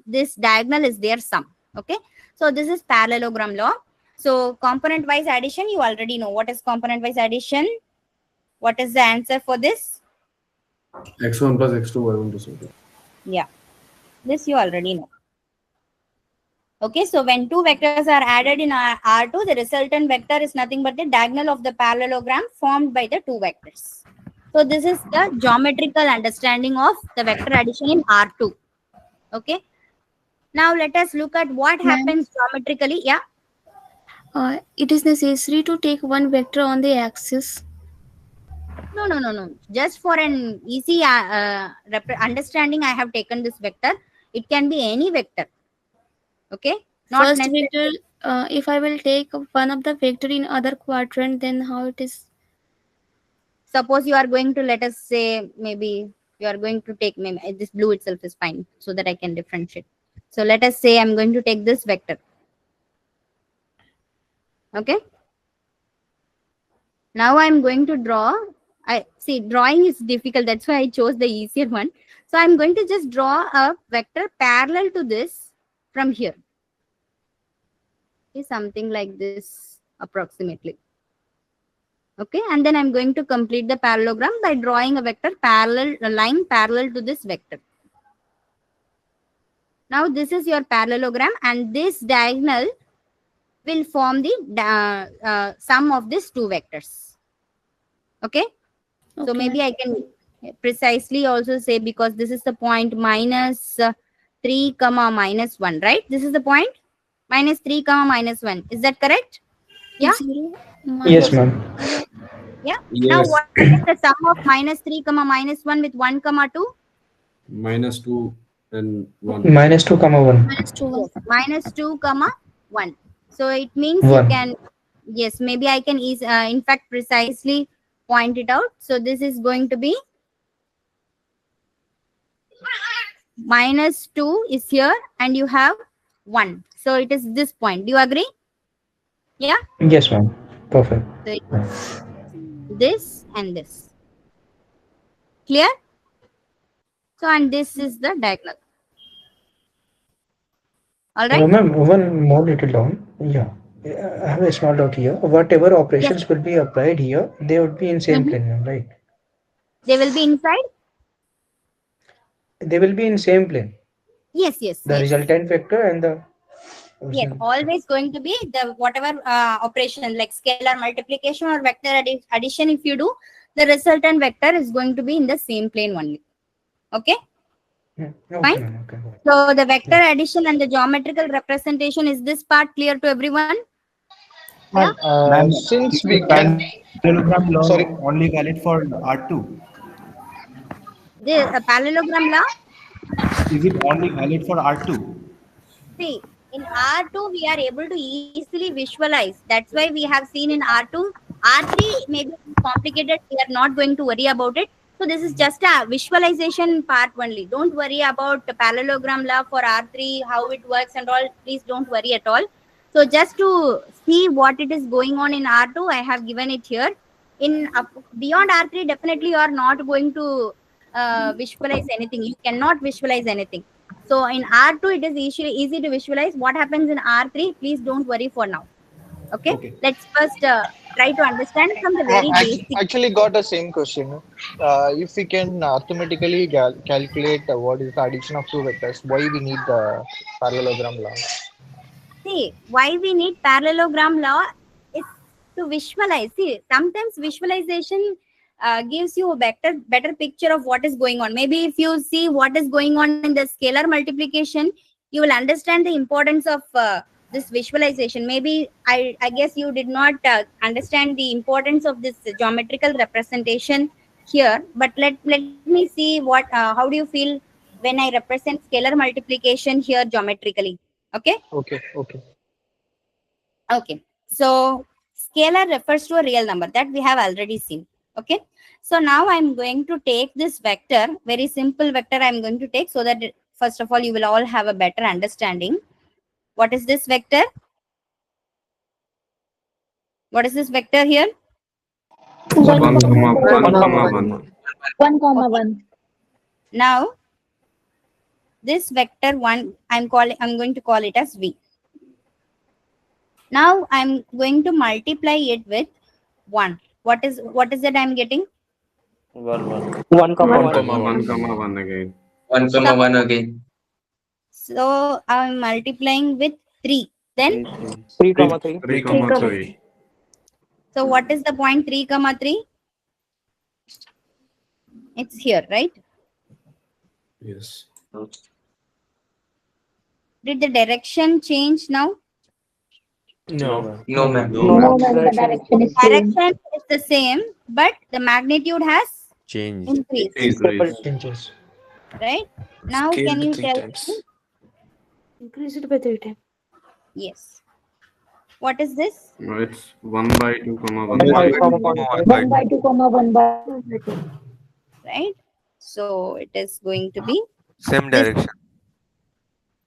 this diagonal is their sum. Okay. So this is parallelogram law. So component wise addition, you already know what is component wise addition. What is the answer for this? X1 plus X2 Y1 to something. Yeah, this you already know. Okay, so when two vectors are added in R2, the resultant vector is nothing but the diagonal of the parallelogram formed by the two vectors. So this is the geometrical understanding of the vector addition in R2. Okay. Now let us look at what happens geometrically. Yeah. It is necessary to take one vector on the axis. No. Just for an easy understanding, I have taken this vector. It can be any vector. Okay. Not First necessarily. vector, if I will take one of the vector in other quadrant, then how it is? suppose you are going to, let us say, maybe you are going to take, maybe this blue itself is fine so that I can differentiate. So let us say I'm going to take this vector. Okay. Now I'm going to draw. I see drawing is difficult. That's why I chose the easier one. So I'm going to just draw a vector parallel to this from here. Okay, something like this approximately. Okay, and then I'm going to complete the parallelogram by drawing a vector parallel, a line parallel to this vector. Now this is your parallelogram, and this diagonal will form the sum of these two vectors. Okay. So maybe I can precisely also say, because this is the point minus 3 comma minus 1, right? This is the point minus 3 comma minus 1. Is that correct? Yeah. Yes, ma'am. Yeah. Yes. Now what is the sum of minus 3 comma minus 1 with 1 comma 2? -2 and 1. -2 comma 1. Yes, minus 2 comma 1. So it means you 1. can, yes, maybe I can in fact precisely point it out. So this is going to be minus 2 is here, and you have 1. So it is this point. Do you agree? Yeah. Yes, ma'am. Perfect. So this and this. Clear? So, and this is the diagonal. All right. Ma'am, one more little down. Yeah. I have a small doubt here. Whatever operations will be applied here, they would be in same plane, ma'am, right? They will be inside? They will be in same plane. Yes, yes, The yes. resultant vector and the Yes, always going to be the whatever operation like scalar multiplication or vector addition. If you do, the resultant vector is going to be in the same plane only. Okay. Fine. Okay. So the vector addition and the geometrical representation, is this part clear to everyone? Yeah. Ma'am, since we can, Parallelogram law sorry, only valid for R2. The parallelogram law. Is it only valid for R2? See, in R2 we are able to easily visualize. That's why we have seen in R2. R3 may be complicated. We are not going to worry about it. So this is just a visualization part only. Don't worry about the parallelogram law for R3, how it works and all. Please don't worry at all. So just to see what it is going on in R2, I have given it here. In beyond R3, definitely you are not going to visualize anything. You cannot visualize anything. So in R2, it is easy to visualize. What happens in R3, please don't worry for now. Okay. Let's first try to understand from the very basic. actually got the same question. If we can arithmetically calculate what is the addition of two vectors, why we need the parallelogram law? See, why we need parallelogram law is to visualize. See, sometimes visualization gives you a better picture of what is going on. Maybe if you see what is going on in the scalar multiplication, you will understand the importance of this visualization. Maybe I guess you did not understand the importance of this geometrical representation here. But let me see what how do you feel when I represent scalar multiplication here geometrically? Okay. Okay. Okay. So scalar refers to a real number that we have already seen. Okay. So now I'm going to take this vector, very simple vector I'm going to take, so that first of all you will all have a better understanding. What is this vector? What is this vector here? 1, 1,1. Now this vector 1, I'm going to call it as V. Now I'm going to multiply it with 1. What is it I'm getting? 1, 1, 1, again. 1 comma 1 again. So I'm multiplying with 3. Then 3, 3. 3, so what is the point 3 comma 3? It's here, right? Yes. Did the direction change now? No. No, ma'am. No, ma'am, the direction is same. Direction is the same, but the magnitude has Changed. increased. Changes. Right? Now can Scaled you 3 tell times. me? Increase it by 3 times. Yes. What is this? It's 1 by 2, comma 1 1 by by 2, 2. 1 by 2, comma 1 by 2. Right? So it is going to be Same this. direction.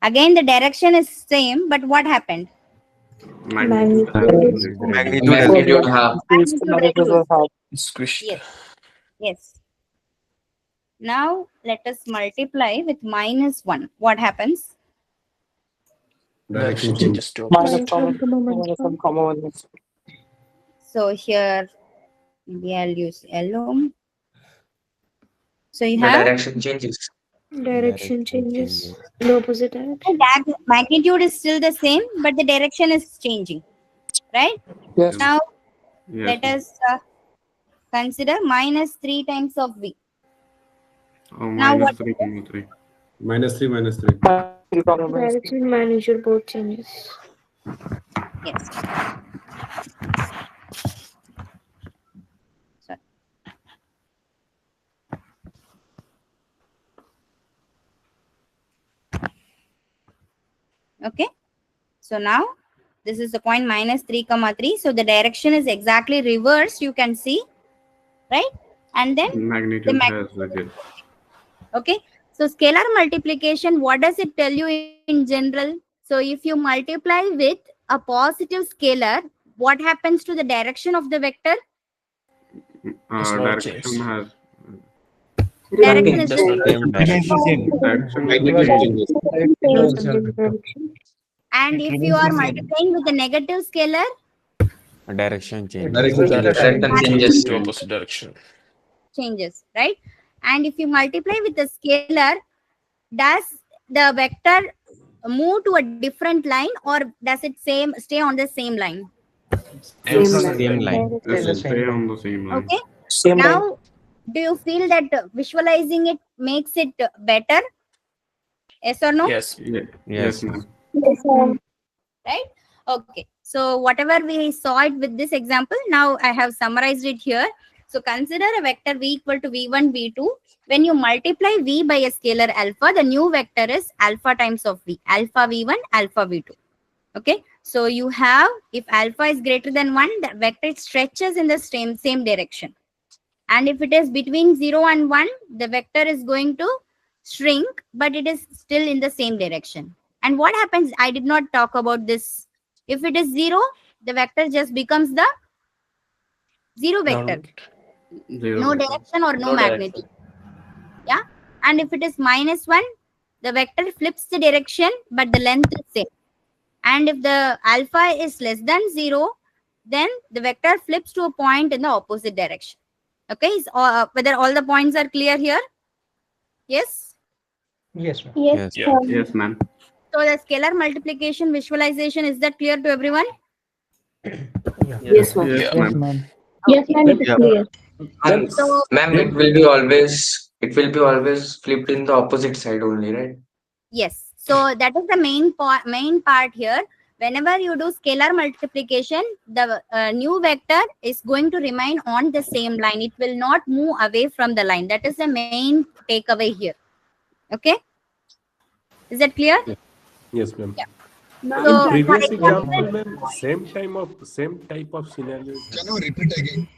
Again, the direction is same, but what happened? Magnitude has Magnitude changed. Magnitude has Magnitude half. Magnitude reduced. It's squished. Yes. Yes. Now let us multiply with -1. What happens? Direction Direction change. changes to opposite. minus 1, comma 1. So here maybe I'll use yellow. So you The have direction changes. Direction changes in opposite direction. that magnitude is still the same, but the direction is changing, right? Yes. Now Yes, let us consider -3 times of v. Now minus what? 3, comma 3. Minus 3, minus 3. Direction magnitude both changes. Yes. Sorry. Okay. So now this is the point -3, comma 3. So the direction is exactly reverse. You can see, right? And then the Magnitude has magnitude. reduced. Okay. So scalar multiplication, what does it tell you in general? So if you multiply with a positive scalar, what happens to the direction of the vector? Does not change. Direction has. Direction is Does not change. Remains the same. Direction Magnitude changes. And It if you remains are the same. multiplying with a negative scalar, Direction change. Direction changes. Direction Changes changes. to opposite direction. changes, right? And if you multiply with a scalar, does the vector move to a different line or does it stay on the same line? Same line. Yes, stay on the same line. Okay. Same line. Now, do you feel that visualizing it makes it better? Yes or no? Yes. Yes, Yes. ma'am. Right? Okay. So whatever we saw it with this example, now I have summarized it here. So consider a vector v equal to v1, v2. When you multiply v by a scalar alpha, the new vector is alpha times of v. Alpha v1, alpha v2. Okay. So you have, if alpha is greater than 1, the vector stretches in the same direction. And if it is between 0 and 1, the vector is going to shrink, but it is still in the same direction. And what happens? I did not talk about this. If it is 0, the vector just becomes the 0 vector. No direction or no magnitude. Yeah. And if it is -1, the vector flips the direction, but the length is same. And if the alpha is less than 0, then the vector flips to a point in the opposite direction. Okay. Whether all the points are clear here? Yes? Yes, ma'am. Yes, Yes. ma'am. Yes, ma'am. So the scalar multiplication visualization, is that clear to everyone? Yes, ma'am. Yes, ma'am. Yes, ma'am, it is clear. And So ma'am, it will be always flipped in the opposite side only, right? yes. So that is the main part here. Whenever you do scalar multiplication, the new vector is going to remain on the same line. It will not move away from the line. That is the main takeaway here. Okay. Is that clear? Yes, ma'am. Yeah. In So, for previous example, example, ma'am, same type of scenario. Can you repeat again?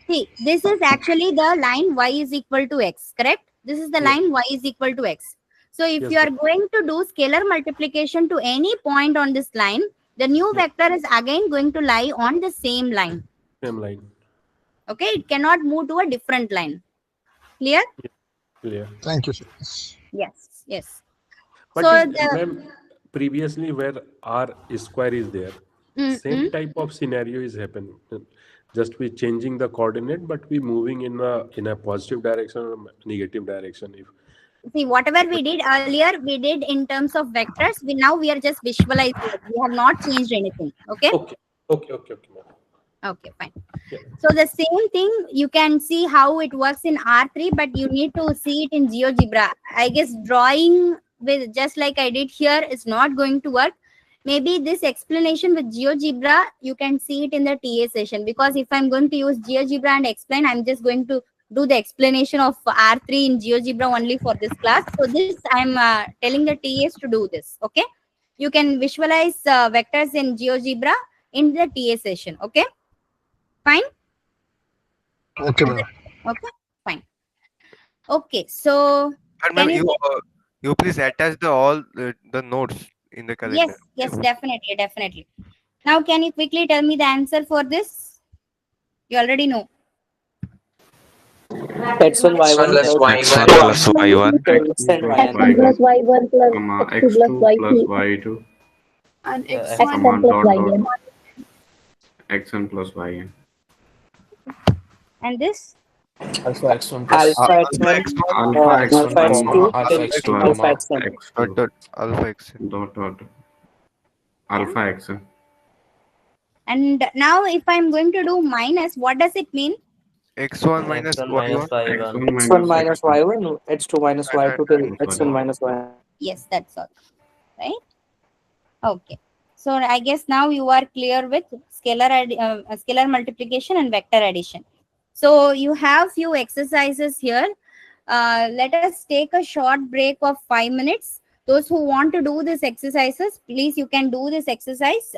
see, this is actually the line y is equal to x, correct? This is the line y is equal to x. So if Yes, you are going to do scalar multiplication to any point on this line, the new vector is again going to lie on the same line. Same line. Okay, it cannot move to a different line. Clear? Clear. Thank you, sir. Yes, yes. But So ma'am, previously where r square is there, same type of scenario is happening. Just we changing the coordinate, but we moving in a positive direction or negative direction. If see, whatever we did earlier, we did in terms of vectors. We are just visualizing it. We have not changed anything. Okay. Okay, ma'am. Okay, fine. So the same thing, you can see how it works in R3, but you need to see it in GeoGebra. I guess drawing with just like I did here is not going to work. Maybe this explanation with GeoGebra, you can see it in the TA session, because if I'm going to use GeoGebra and explain, I'm just going to do the explanation of R3 in GeoGebra only for this class. So this I'm telling the TAs to do this. Okay. You can visualize vectors in GeoGebra in the TA session. Okay, fine. Okay, ma'am. Okay, fine. Okay, so And can ma'am, you you tell? you please attach all the notes in the calendar. Yes, yes, definitely, definitely. Now, can you quickly tell me the answer for this? You already know. X1 X1 Y1 plus plus Y1, X2 plus Y2 Y1, X and Y. X1 plus Y1 plus X2 plus Y2. And x1 Xn plus Yn. xn plus yn. And this? Alpha x1 plus Alpha Alpha X1, x1 Alpha x1 Alpha comma X2 alpha till x2 x2 Alpha comma Xn. x2 alpha x. dot Yeah. alpha xn. And now, if I'm going to do minus, what does it mean? X1 minus y1. X1 X1 minus minus x2. Y1, X2 minus And Y2 till Oh, sorry. Xn minus Y. Yes, that's all. Right? Okay. So I guess now you are clear with scalar multiplication and vector addition. So you have few exercises here. Let us take a short break of 5 minutes. Those who want to do these exercises, please you can do this exercise.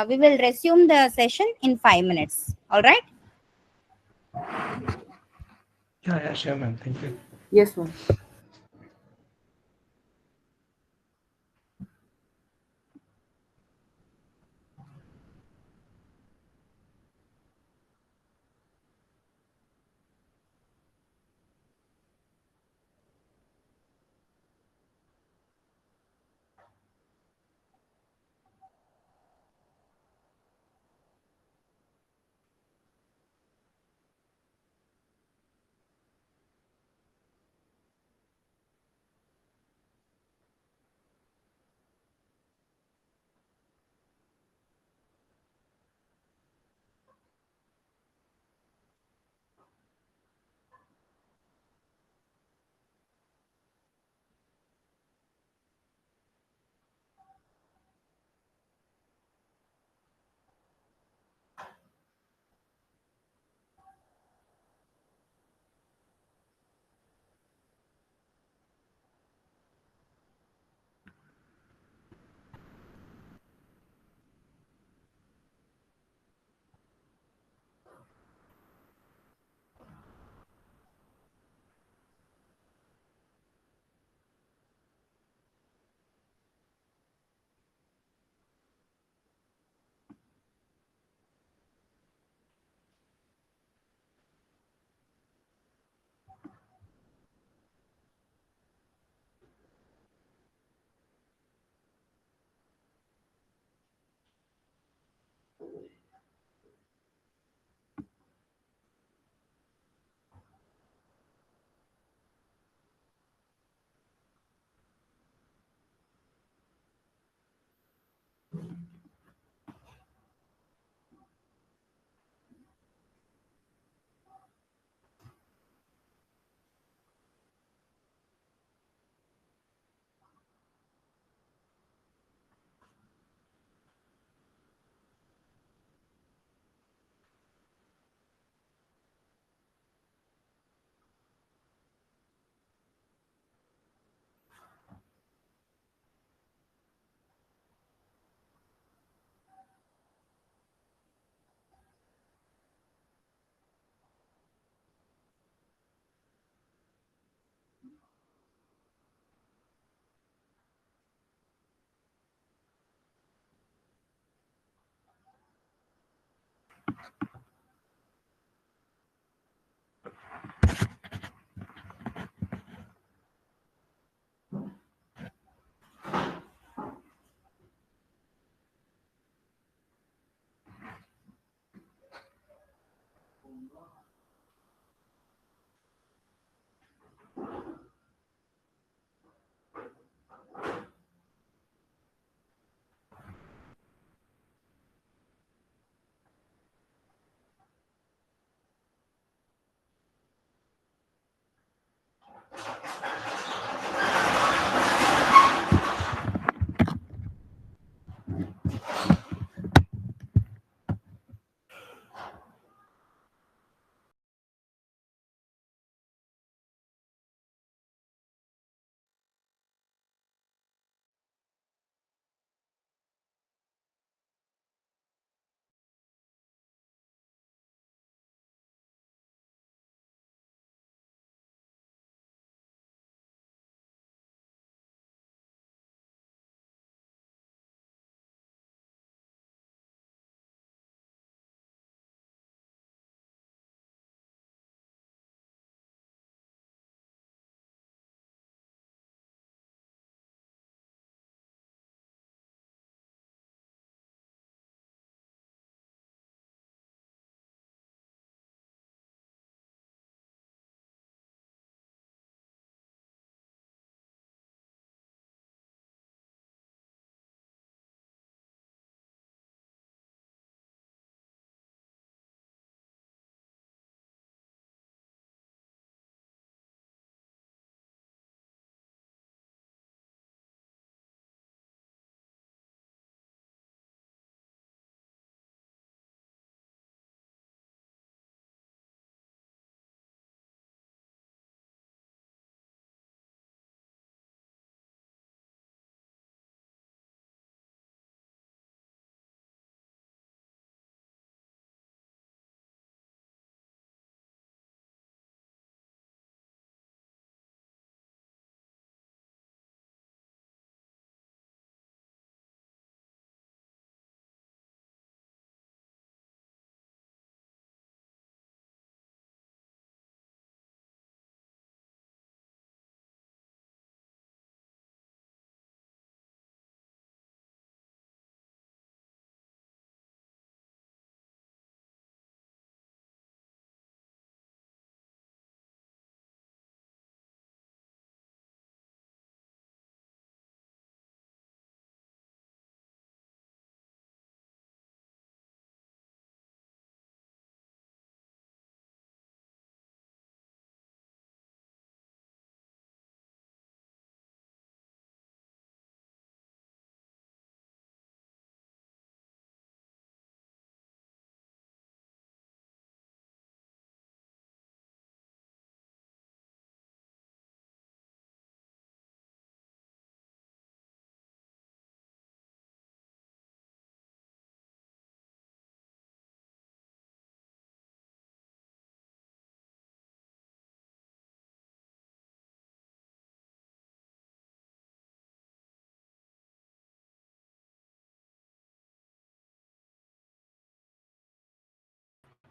We will resume the session in 5 minutes. All right. Yeah, sure, ma'am. Thank you. Yes, ma'am.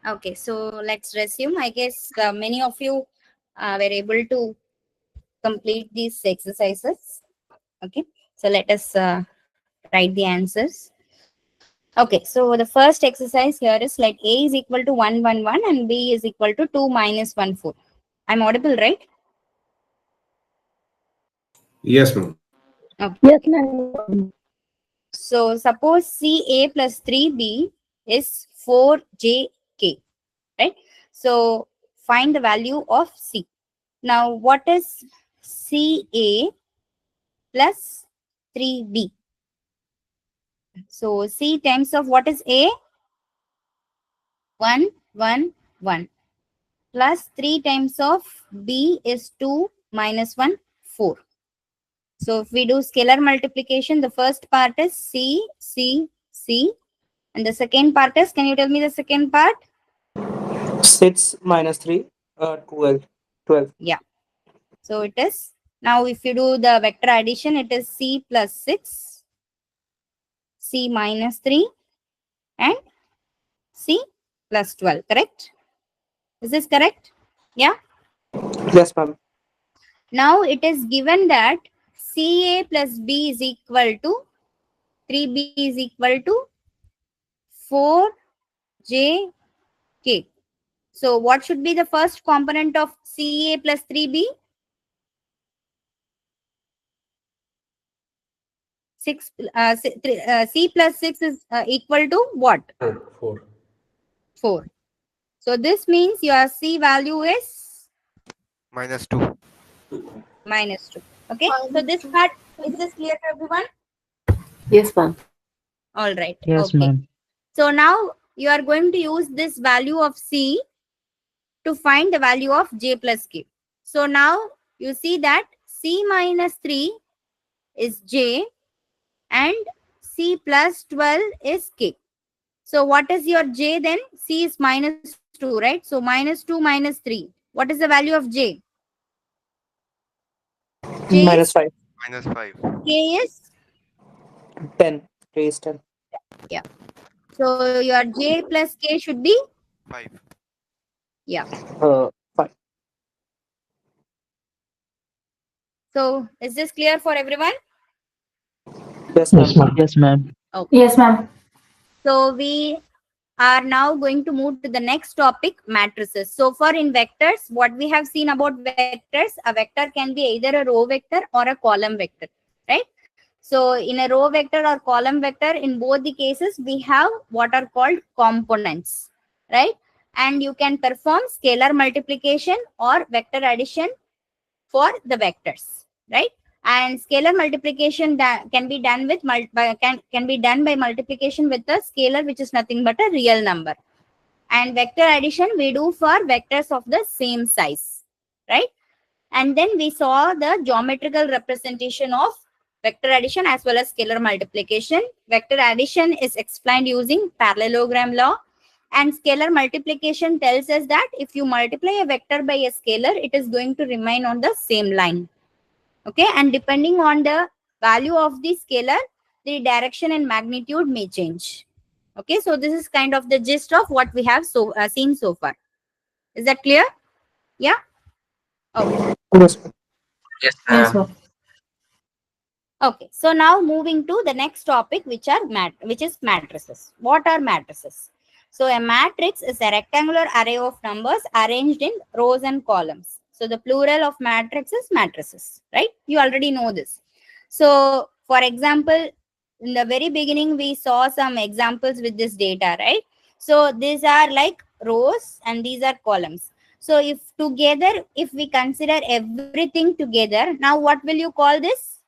Okay, so let's resume. I guess many of you were able to complete these exercises. Okay, so let us write the answers. Okay, so the first exercise here is like A is equal to 1, 1, 1 and B is equal to 2 minus 1, 4. I'm audible, right? Yes, ma'am. Okay. Yes, ma'am. So suppose CA plus 3B is 4JK, right? So find the value of C. Now, what is CA plus 3B? So C times of what is A? 1, 1, 1. Plus 3 times of B is 2 minus 1, 4. So if we do scalar multiplication, the first part is C, C, C. And the second part is, can you tell me the second part? 6 minus 3, 12. 12. Yeah. So it is, now if you do the vector addition, it is C plus 6, C minus 3 and C plus 12, correct? Is this correct? Yeah. Yes, ma'am. Now it is given that CA plus B is equal to 3B is equal to 4JK. So what should be the first component of CA plus 3B? 6, C plus 6 is equal to what? 4. 4. So this means your C value is -2. minus 2. Okay. So this part, is this clear to everyone? Yes, ma'am. All right. Yes, Okay. ma'am. So now you are going to use this value of C to find the value of J plus K. So now you see that C minus 3 is J and C plus 12 is K. So what is your J then? C is minus 2, right? So minus 2 minus 3. What is the value of J? J is Minus 5. -5. K is 10. K is 10. yeah. So your J plus K should be 5. yeah. 5. So is this clear for everyone? Yes, ma'am. Yes, ma'am. Okay. Yes, ma'am. So we are now going to move to the next topic, matrices. So for in vectors, what we have seen about vectors, a vector can be either a row vector or a column vector, right? So in a row vector or column vector, in both the cases, we have what are called components, right? And you can perform scalar multiplication or vector addition for the vectors, right? And scalar multiplication can be done with can be done by multiplication with a scalar which is nothing but a real number. And vector addition we do for vectors of the same size, right? And then we saw the geometrical representation of vector addition as well as scalar multiplication. Vector addition is explained using parallelogram law, and scalar multiplication tells us that if you multiply a vector by a scalar, it is going to remain on the same line. Okay, and depending on the value of the scalar, the direction and magnitude may change. Okay, so this is kind of the gist of what we have seen so far. Is that clear? Yeah. Okay. Yes, ma'am. Yes, Yes, ma'am. ma'am. Okay, so now moving to the next topic, which is matrices. What are matrices? So a matrix is a rectangular array of numbers arranged in rows and columns. So the plural of matrix is matrices, right? You already know this. So for example, in the very beginning, we saw some examples with this data, right? So these are like rows and these are columns. So if together, if we consider everything together, now what will you call this?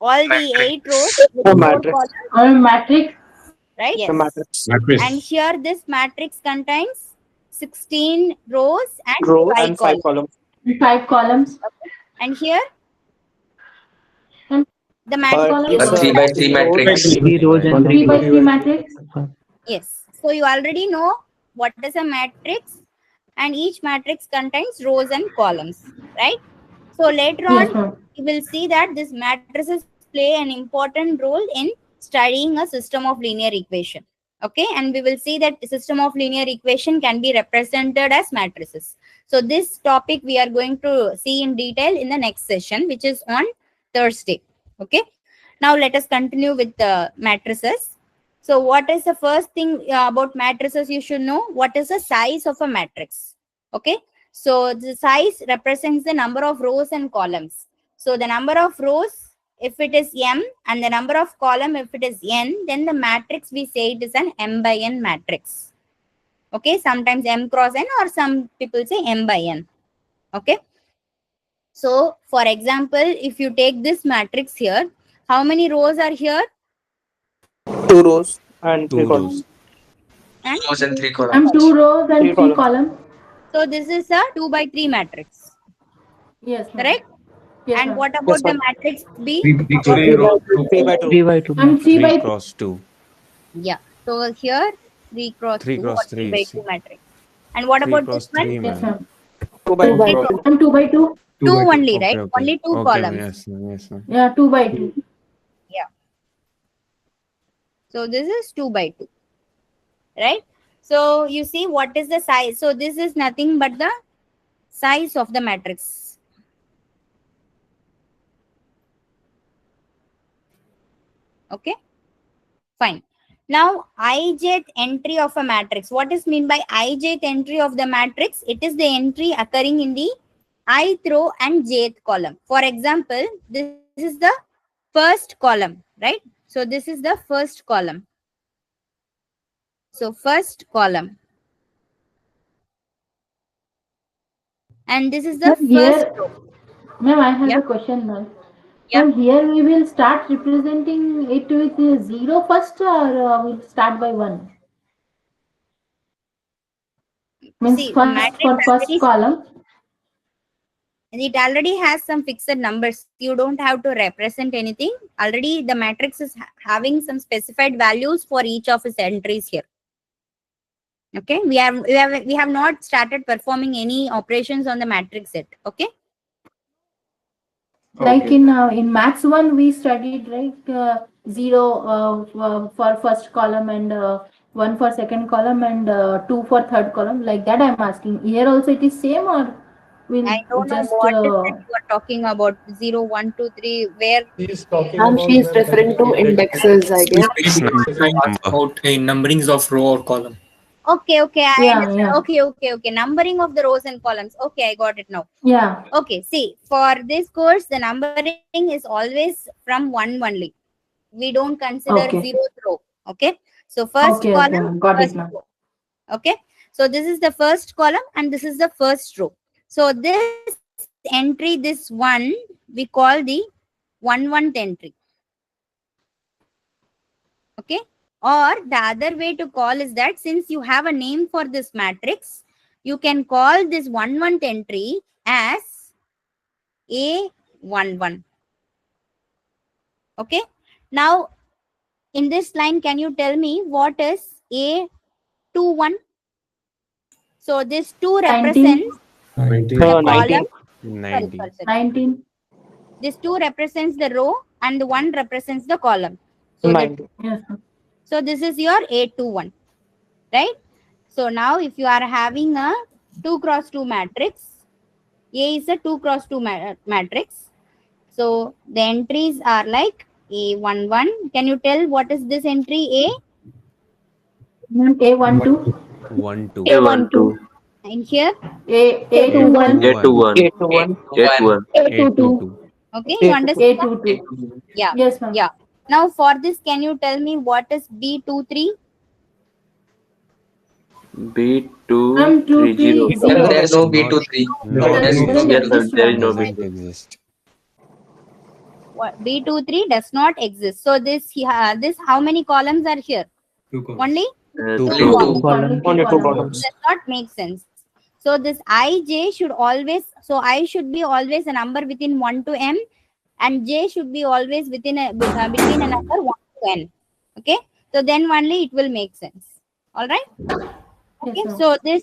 All the 8 rows Matrix. with A 4 matrix. columns, Or matrix. right? A Yes. matrix. And Matrice. here this matrix contains 16 rows and Row 5 and 5 columns. columns. 5 columns. Okay. And here And the matrix It's A is 3 a by just 3 3 by matrix. 3 rows and 3 3 by 3 columns. matrix. yes. So you already know what is a matrix, and each matrix contains rows and columns, right? So later on, Yes, ma'am. you will see that these matrices play an important role in studying a system of linear equation. Okay, and we will see that system of linear equation can be represented as matrices. So this topic we are going to see in detail in the next session, which is on Thursday. Okay, now let us continue with the matrices. So what is the first thing about matrices you should know? What is the size of a matrix? Okay, so the size represents the number of rows and columns. So the number of rows, if it is m, and the number of column if it is n, then the matrix we say it is an m by n matrix. Okay, sometimes m cross n, or some people say m by n. Okay, so for example, if you take this matrix here, how many rows are here? 2 rows and 3 2 columns. rows. And 2 rows and 3 And columns. 2 rows and 3 3 columns. columns. so this is a 2 by 3 matrix. Yes, ma'am. Correct? Yes, And ma'am. what Yes, about the ma'am. matrix B? 3 rows, 3 by 2. 3 by 2 And 3 3 by cross 2. Yeah. So here 3 cross 3 2 or cross 3 3. by 2 matrix. And what 3 about this cross one? 3, yes, ma'am. ma'am. 2 by 2 2. by 2. And 2 by 2. 2 by 2. only, Okay, right? okay. Only 2 Okay, columns. yes, ma'am. Yes, ma'am. Yeah, 2 by 2. Yeah. So this is 2 by 2. Right? So you see what is the size? So this is nothing but the size of the matrix. Okay? Fine. Now, ijth entry of a matrix. What is mean by ijth entry of the matrix? It is the entry occurring in the ith row and jth column. For example, this is the first column, right? So this is the first column. So first column. And this is the Ma'am, first here, row. ma'am, I have Yeah. a question, ma'am. Yeah. Ma'am, here we will start representing it with 0 first, or we'll start by 1? Means See, first matrix for first already, column. it already has some fixed numbers. You don't have to represent anything. Already the matrix is having some specified values for each of its entries here. Okay, we have not started performing any operations on the matrix yet. Okay. Like in Maths 1, we studied like 0 for first column, and 1 for second column, and 2 for third column. Like that, I'm asking. Here also it is same, or I will don't know just what is it you are talking about. 0, 1, 2, 3. Where? He's talking Ma'am, about, she is ma'am, that referring to index indexes, I guess. It's not number. About numberings of row or column. Okay, okay, I Yeah, understand. yeah, Okay, okay, okay. Numbering of the rows and columns. Okay, I got it now. yeah. Okay, see, for this course, the numbering is always from 1 only. We don't consider Okay, 0th row. Okay, so first okay, okay. column, Got it first now. row. Okay, so this is the first column and this is the first row. So this entry, this one, we call the 1 entry. Okay, or the other way to call is that since you have a name for this matrix, you can call this 1 entry as A11. Okay, now in this line, can you tell me what is A21? So this 2 19, represents the 19. 19. column. 19. Sorry. 19, This 2 represents the row and the 1 represents the column. So 19. yes. so this is your A21, right? So now if you are having a 2 cross 2 matrix, A is a 2 cross 2 matrix. So the entries are like A11. Can you tell what is this entry A? A12, 1, 2. A12, In here? A21, A21, A21. A21, A22, A22. Okay, you A2. understand? A22. Yeah, Yes, ma'am. yeah. Now for this, can you tell me what is B23? B230. 2, 3, It 0. does There's no not B23. not Doesn't exist. Yes, sir, exist, there is ma'am. no B. Doesn't exist. What B23 does not exist. So this how many columns are here? 2 columns. Only 2 Only Two, columns. 2. only 2 Only 2 columns. columns. does not make sense. So this ij should always, so I should be always a number within 1 to m, and j should be always within between a number 1 to n. Okay, so then only it will make sense. All right. Yes, Okay, ma'am. so this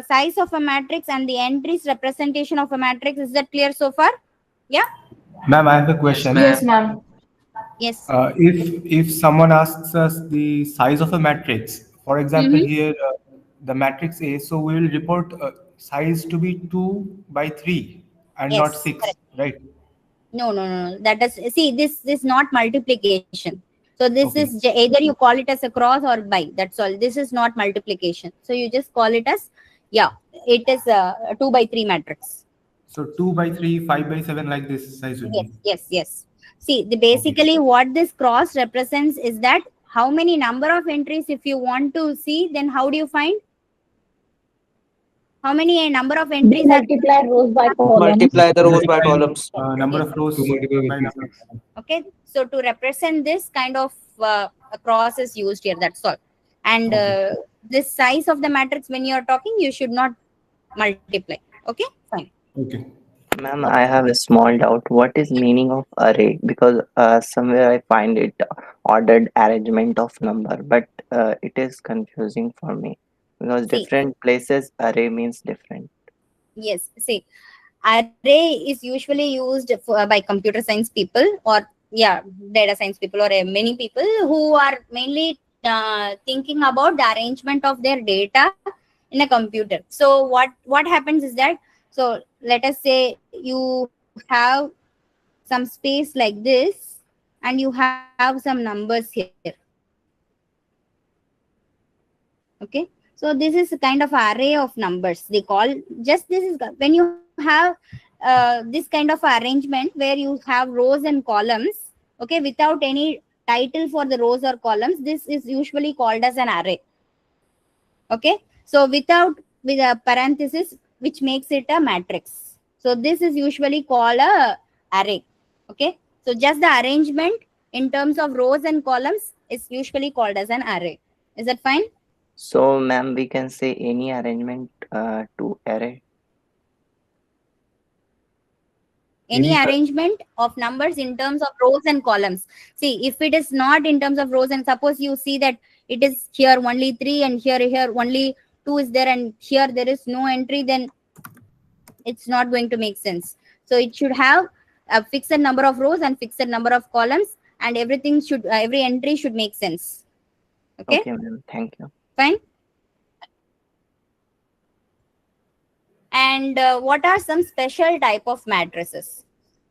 size of a matrix and the entries representation of a matrix, is that clear so far? Yeah. Ma'am, I have a Yes, question. Yes, ma'am. ma'am. Yes. If someone asks us the size of a matrix, for example, Mm-hmm. here the matrix A, so we will report size to be 2 by 3 and not Yes. 6, Correct. right? No, no, no, no. That is, see, this is not multiplication. So this is Okay. either you call it as a cross or by. That's all. This is not multiplication. So you just call it as, yeah, it is a 2 by 3 matrix. So 2 by 3, 5 by 7, like this size will Yes, be. yes, yes. See, the Okay. basically what this cross represents is that how many number of entries if you want to see, then how do you find? How many number of We entries are multiply rows by columns. Multiply the rows by Multiply columns. number yes. of rows To multiply by with number of matrix. columns. Okay, so to represent this kind of a cross is used here, that's all. And Okay. this size of the matrix when you are talking, you should not multiply. Okay, fine. Okay. Ma'am, I have a small doubt. What is meaning of array? Because somewhere I find it ordered arrangement of number, but it is confusing for me because See, different places array means different. yes, see, array is usually used for, by computer science people, or yeah, data science people, or many people who are mainly thinking about the arrangement of their data in a computer. So what happens is that, so let us say you have some space like this, and you have some numbers here. Okay, so this is a kind of array of numbers they call. Just this is when you have this kind of arrangement where you have rows and columns, okay, without any title for the rows or columns, this is usually called as an array. Okay, so without, with a parenthesis which makes it a matrix, so this is usually called a array. Okay, so just the arrangement in terms of rows and columns is usually called as an array. Is that fine? So, ma'am, we can say any arrangement to array. Any Any arrangement of numbers in terms of rows and columns. See, if it is not in terms of rows, and suppose you see that it is here only 3 and here only 2 is there, and here there is no entry, then it's not going to make sense. So it should have a fixed number of rows and fixed number of columns, and everything should every entry should make sense. Okay, Okay, ma'am. Thank you. fine. And what are some special type of matrices?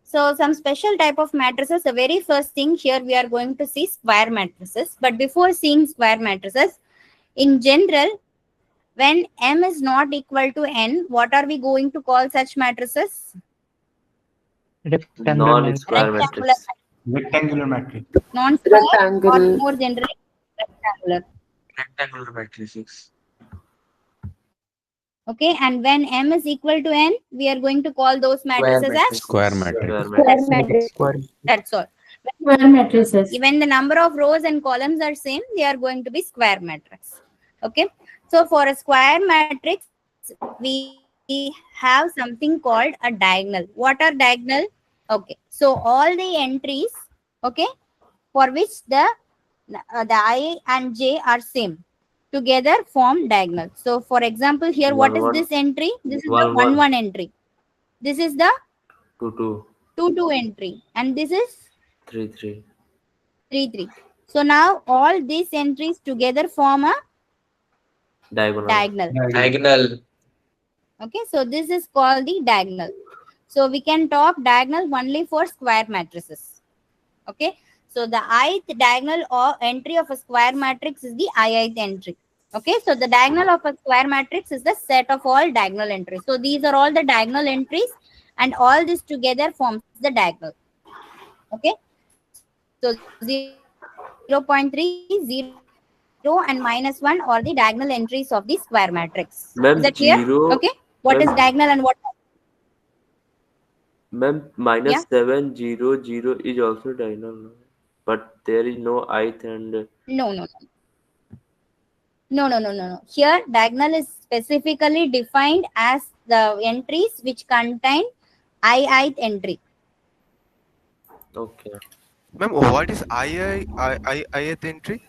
So some special type of matrices, the very first thing here we are going to see square matrices. But before seeing square matrices, in general, when M is not equal to N, what are we going to call such matrices? Rectangular Non-square matrix. Rectangular, matrix. rectangular matrix. non-square, or Rectangle. more generally, rectangular. Rectangular matrices. Okay, and when M is equal to N, we are going to call those Square matrices as Square matrices. matrix. Square Square matrix. matrix. Square. that's all. Square matrices. When the number of rows and columns are same, they are going to be square matrix. Okay, so for a square matrix, we have something called a diagonal. What are diagonal? Okay, so all the entries, okay, for which the I and J are same, together form diagonal. So for example, here what One is one this entry? This is the one 1 one 1 entry. This is the two two 2 2 entry, and this is three three 3 3. So now all these entries together form a diagonal. diagonal. Diagonal. Okay, so this is called the diagonal. So we can talk diagonal only for square matrices. Okay, so the ith diagonal or entry of a square matrix is the ith entry. Okay, so the diagonal of a square matrix is the set of all diagonal entries. So these are all the diagonal entries, and all this together forms the diagonal. Okay, so 0.3, 0, and -1 are the diagonal entries of the square matrix. Is that clear? Okay, what is diagonal and Ma'am, what? ma'am, ma'am, Yeah. -7 0 0 is also diagonal, no? But there is no ith and No, no, no. No, no, no, no, no. Here, diagonal is specifically defined as the entries which contain ith entry. okay. Ma'am, what is ith entry?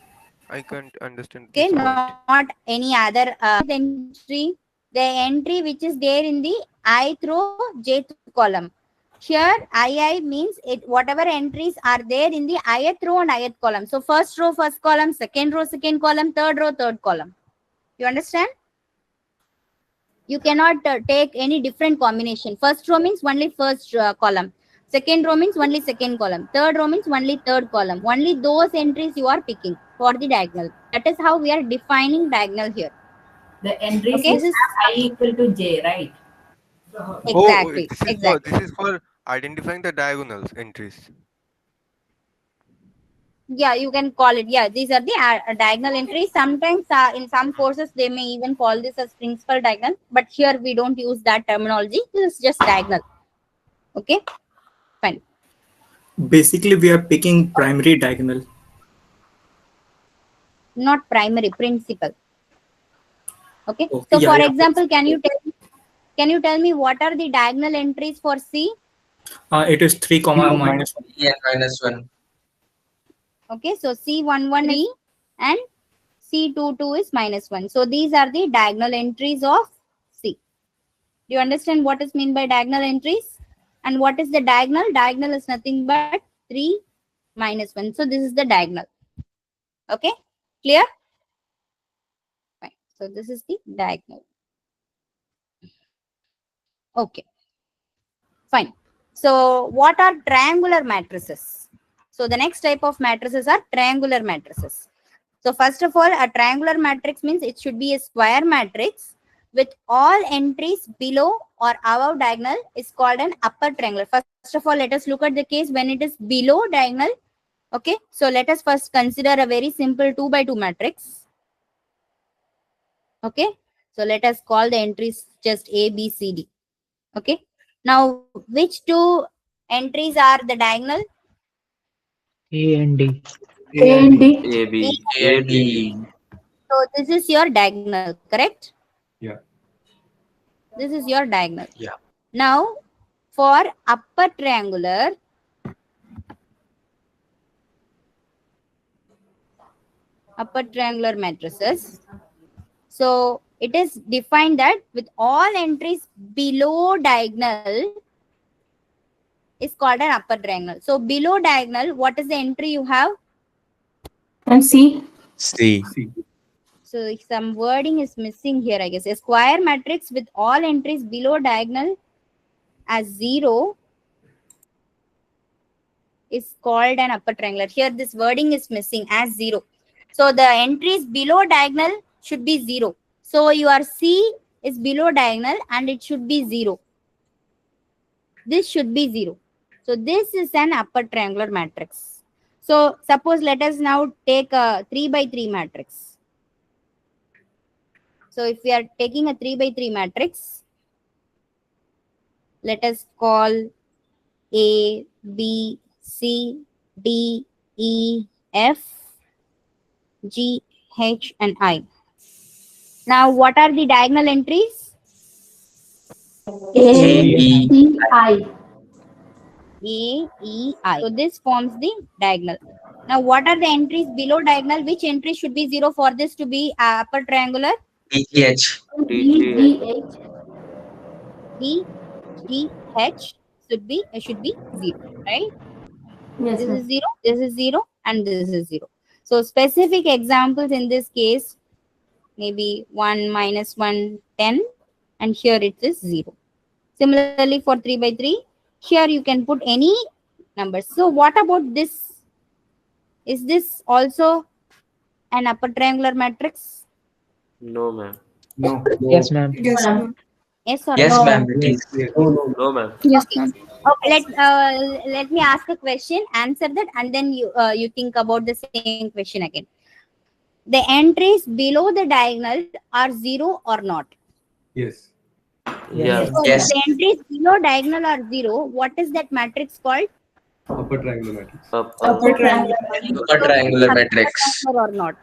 I can't understand Okay, this point. not any other entry. The entry which is there in the ith row, jth column. Here II means it whatever entries are there in the ith row and ith column. So first row, first column, second row, second column, third row, third column. You understand? You cannot take any different combination. First row means only first column. Second row means only second column. Third row means only third column. Only those entries you are picking for the diagonal. That is how we are defining diagonal here. The entries Okay, is I equal to J, right? exactly. Exactly. this is for identifying the diagonals entries. Yeah, you can call it. Yeah, these are the diagonal entries. Sometimes in some courses they may even call this as principal diagonal, but here we don't use that terminology. This is just diagonal. Okay, fine. Basically, we are picking primary diagonal. Not primary, principal. Okay, Oh, so yeah, for yeah. example, can you tell me what are the diagonal entries for C? It is 3 comma Comma minus 1. and minus 1. Okay, so C11 is and C22 is -1. So these are the diagonal entries of C. Do you understand what is meant by diagonal entries? And what is the diagonal? Diagonal is nothing but 3 minus 1. So this is the diagonal. Okay, clear? Fine. So this is the diagonal. Okay, fine. So what are triangular matrices? So the next type of matrices are triangular matrices. So first of all, a triangular matrix means it should be a square matrix with all entries below or above diagonal is called an upper triangle. First of all, let us look at the case when it is below diagonal. Okay, so let us first consider a very simple 2 by 2 matrix. Okay, so let us call the entries just A, B, C, D. Okay, now which two entries are the diagonal? A and D. A and D. A, B, A A, and B, D. D. So this is your diagonal, correct? Yeah. This is your diagonal. Yeah. Now, for upper triangular, matrices, so it is defined that with all entries below diagonal is called an upper triangle. So below diagonal, what is the entry you have? And C. C. So some wording is missing here, I guess. A square matrix with all entries below diagonal as 0 is called an upper triangular. Here this wording is missing as 0. So the entries below diagonal should be 0. So your C is below diagonal and it should be 0. This should be 0. So this is an upper triangular matrix. So suppose let us now take a 3 by 3 matrix. So if we are taking a 3 by 3 matrix, let us call A, B, C, D, E, F, G, H, and I. Now, what are the diagonal entries? A, E. C, I. A, E, I. So this forms the diagonal. Now, what are the entries below diagonal? Which entry should be 0 for this to be upper triangular? DH. D, G, H. D, G, H should be 0, right? Yes, This is ma'am. 0, this is 0, and this is 0. So specific examples in this case, maybe 1, -1, 10, and here it is 0. Similarly, for 3 by 3, here you can put any numbers. So what about this? Is this also an upper triangular matrix? No, ma'am. No. Yes, ma'am. Yes, Ma'am. ma'am. Yes or Yes, no? ma'am, No. it Yes. is. Yes. No, ma'am. Yes, Okay. ma'am. Okay. Let me ask a question. Answer that, and then you think about the same question again. The entries below the diagonal are 0 or not? Yes. Yes. Yeah. Yes. So if Yes. the entries below diagonal are 0, what is that matrix called? Upper triangular matrix. Upper. Upper Upper triangle. triangle. Upper So this is triangular upper matrix. triangular or not?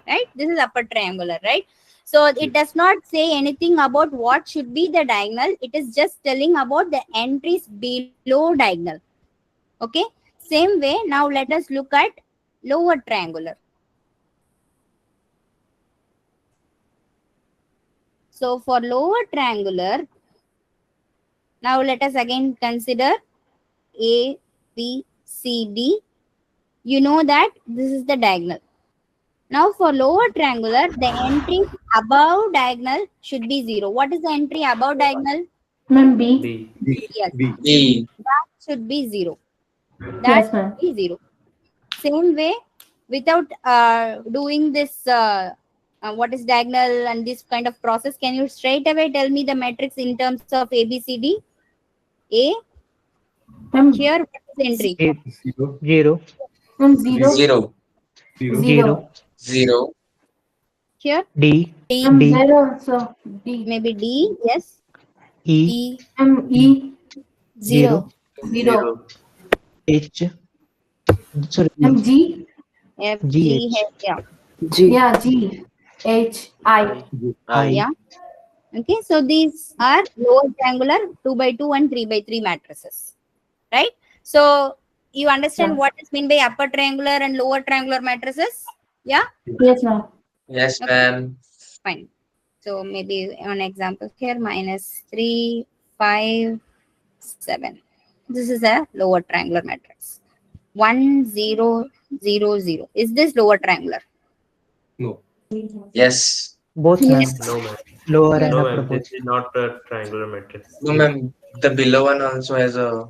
Right? This is upper triangular, right? So it does not say anything about what should be the diagonal. It is just telling about the entries below diagonal. Okay. Same way, now let us look at lower triangular. So for lower triangular, Now let us again consider A, B, C, D. You know that this is the diagonal. Now for lower triangular, the entry above diagonal should be 0. What is the entry above diagonal? Ma'am, B. B. Yes. B. That should be 0. That Yes, ma'am. should be 0. Same way, without doing this, what is diagonal and this kind of process, can you straight away tell me the matrix in terms of A, B, C, D? A, Ma'am, here, what is the entry? Zero. ma'am, 0. Zero. 0. Zero. Here, D. D. Ma'am, D. there also. D. Maybe D, yes. E. E, Ma'am, E. Zero. 0. 0. H. Sorry. Ma'am, G. F, G. G, H. yeah. G. Yeah, G. H. I. I. I. Yeah. Okay, so these are lower triangular 2 by 2 and 3 by 3 matrices, right? So you understand Yeah. what is mean by upper triangular and lower triangular matrices? Yeah. Yes, ma'am. Yes, Okay, ma'am. fine. So maybe an example here, minus 3, 5, 7. This is a lower triangular matrix. 1, 0, 0, 0. Is this lower triangular? Yes. Both, ma'am. Yes. No, ma'am. Lower Yes. and No, upper ma'am. This both. is not a triangular matrix. No, ma'am. The below one also has a.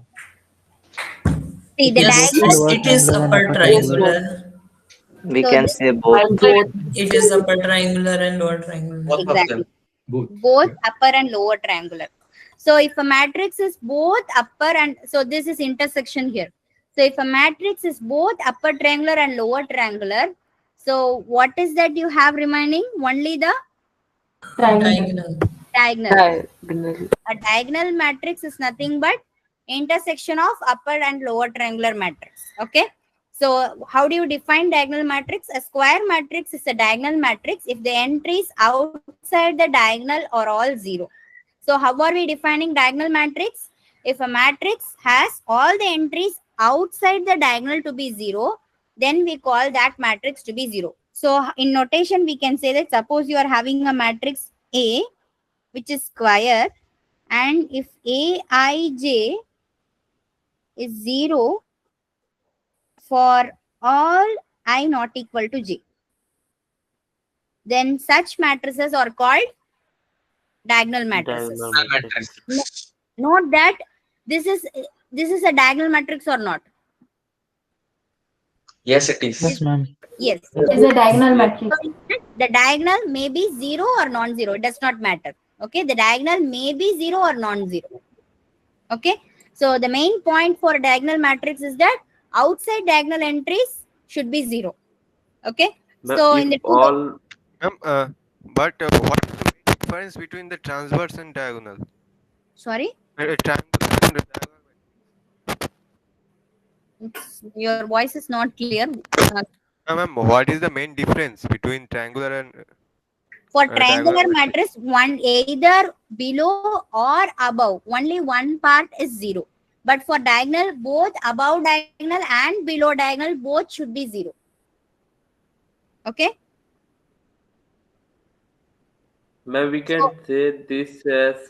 See It the is Yes, both diagonal. lower it is triangular and upper upper Yes, triangular. both. triangular. We So can this say both. Both. It is upper triangular and lower triangular. Both of exactly them. both upper and lower triangular. So if a matrix is both upper and so this is intersection here. So if a matrix is both upper triangular and lower triangular, so what is that you have remaining? Only the Triangle. Diagonal. diagonal. Diagonal. A diagonal matrix is nothing but intersection of upper and lower triangular matrix. Okay. So how do you define diagonal matrix? A square matrix is a diagonal matrix if the entries outside the diagonal are all 0. So how are we defining diagonal matrix? If a matrix has all the entries outside the diagonal to be 0, then we call that matrix to be 0. So in notation, we can say that suppose you are having a matrix A, which is square, and if Aij is 0 for all I not equal to j, then such matrices are called diagonal matrices. Diagonal matrix. Note that this is a diagonal matrix or not? Yes, it Yes, is. ma'am. Yes. Is a diagonal matrix. The diagonal may be 0 or non-zero. It does not matter. Okay. The diagonal may be 0 or non-zero. Okay. So the main point for a diagonal matrix is that outside diagonal entries should be 0. Okay. But So if in the all But what is the main difference between the transverse and diagonal? sorry, Triangular and diagonal. your voice is not clear. Ma'am, what is the main difference between triangular and For diagonal triangular matrix? matrix, one either below or above, only one part is 0. But for diagonal, both above diagonal and below diagonal, both should be 0. Okay. ma'am, we can say this as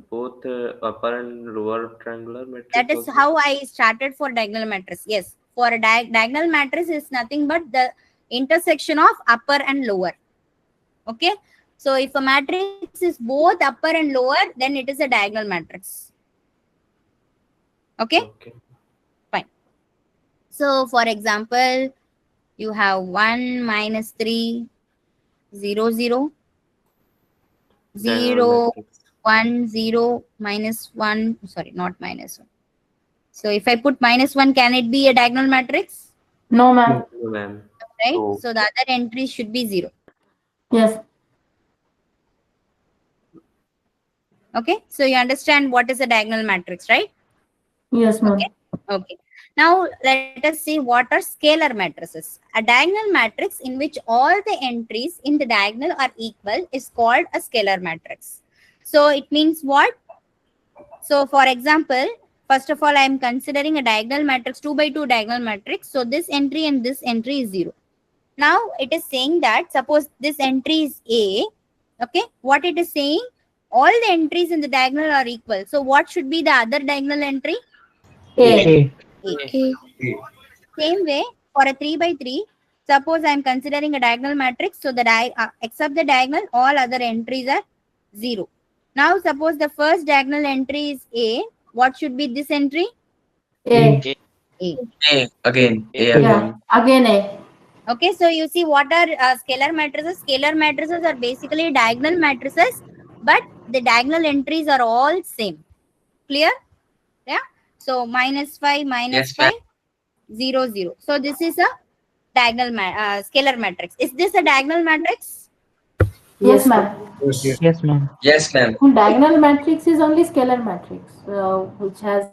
both upper and lower triangular matrix That is also. how I started for diagonal matrix. Yes. For a diagonal matrix is nothing but the intersection of upper and lower. Okay. So if a matrix is both upper and lower, then it is a diagonal matrix. Okay. Okay. Fine. So for example, you have 1 minus 3, 0, 0, Diagonal 0, matrix. 1, 0, minus 1. Sorry, not minus 1. So if I put minus 1, can it be a diagonal matrix? No, ma'am. No, ma'am. Right. Oh. So the other entry should be 0. Yes. Okay. So you understand what is a diagonal matrix, right? Yes, ma'am. Okay. Okay. Now let us see what are scalar matrices. A diagonal matrix in which all the entries in the diagonal are equal is called a scalar matrix. So it means what? So for example, first of all, I am considering a diagonal matrix, 2 by 2 diagonal matrix. So this entry and this entry is 0. Now it is saying that suppose this entry is A. Okay. What it is saying? all the entries in the diagonal are equal. So what should be the other diagonal entry? A. A. Same way, for a 3 by 3, suppose I am considering a diagonal matrix. So except the diagonal, all other entries are 0. Now suppose the first diagonal entry is A. What should be this entry? A. A. A again. A Yeah. again. Again A. Okay, so you see what are scalar matrices? Scalar matrices are basically diagonal matrices, but the diagonal entries are all same. Clear? Yeah. So -5, Yes, ma'am. -5, 0, 0. So this is a diagonal scalar matrix. Is this a diagonal matrix? Yes, ma'am. Yes, ma'am. Yes, ma'am. Diagonal matrix is only scalar matrix, which has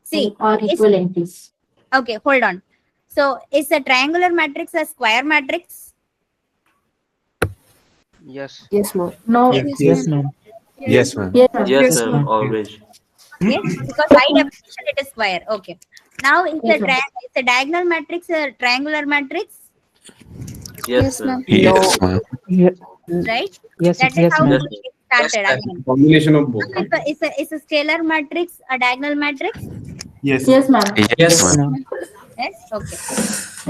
See, or is equal entries. okay. Hold on. So is a triangular matrix a square matrix? Yes. Yes, ma'am. No. Yes, ma'am. Yes, ma'am. Yes, ma'am. Yes, Yes, ma'am. ma'am. Always. Yes, because by definition it is square. Okay. Now is Yes, ma'am. a diagonal matrix a triangular matrix? Yes, ma'am. Yes, ma'am. Right? Yes, That is yes, how ma'am. we get started again. Combination of both. Now, is a scalar matrix a diagonal matrix? Yes. Yes, ma'am. Yes, Yes, ma'am. ma'am. Yes. Okay.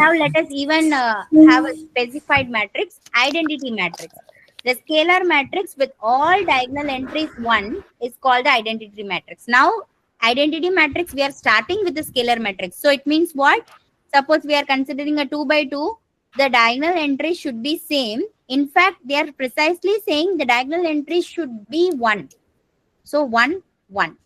Now let us even have a specified matrix, identity matrix. The scalar matrix with all diagonal entries 1 is called the identity matrix. Now, identity matrix, we are starting with the scalar matrix. So it means what? Suppose we are considering a 2 by 2, the diagonal entries should be same. In fact, they are precisely saying the diagonal entries should be 1. So 1, 1.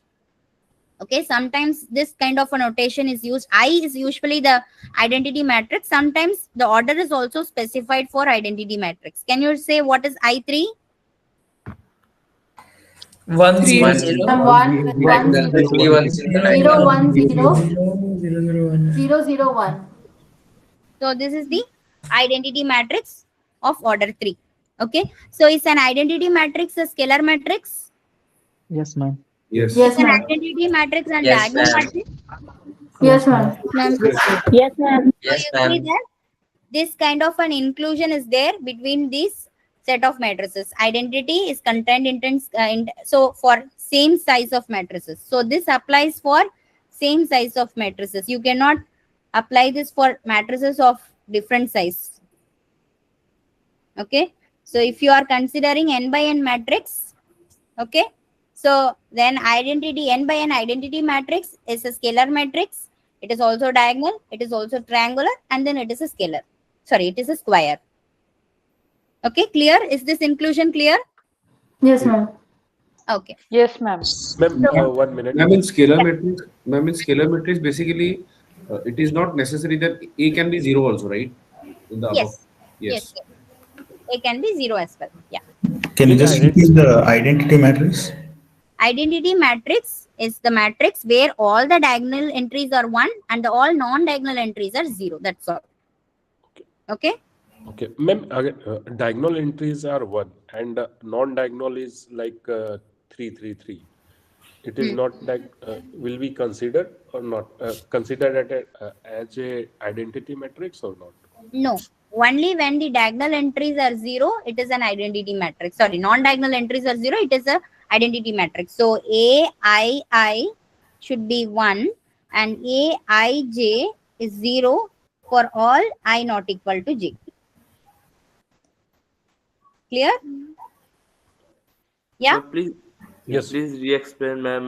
Okay, sometimes this kind of a notation is used. I is usually the identity matrix. Sometimes the order is also specified for identity matrix. Can you say what is I3? 1 0 One 0 And 0. Like the 0. 3 ones in the 0 line. 0 1 1 0 0 0 0 1. 0 0 1. So this is the identity matrix of order 3. Okay, so is an identity matrix a scalar matrix? Yes, ma'am. Yes. Is Yes, an ma'am. identity matrix and Yes, diagonal ma'am. matrix? Yes, ma'am. Yes, ma'am. So Yes, you see ma'am. that this kind of an inclusion is there between these set of matrices. Identity is contained so for same size of matrices. So this applies for same size of matrices. You cannot apply this for matrices of different size. Okay. So if you are considering n by n matrix, okay, so then identity n by n identity matrix is a scalar matrix. It is also diagonal, it is also triangular, and then it is a scalar. Sorry, it is a square. Okay, clear? Is this inclusion clear? Yes, ma'am. Okay. Yes, ma'am. Ma'am, So, 1 minute. Ma'am, in scalar matrix, basically, it is not necessary that A can be 0 also, right? In the above. yes, yes, yes. It can be 0 as well. Yeah. Can you just repeat the identity matrix? Identity matrix is the matrix where all the diagonal entries are 1 and all non-diagonal entries are 0. That's all. Okay. Okay, ma'am, diagonal entries are 1 and non-diagonal is like 3, 3, 3. It is not that will be considered or not considered as a identity matrix or not? No. Only when the diagonal entries are 0, it is an identity matrix. Sorry, non-diagonal entries are 0, it is a identity matrix. So AI should be 1 and Aij is 0 for all I not equal to j. Clear? Yeah. Ma'am, please, Yes. please re-explain, ma'am.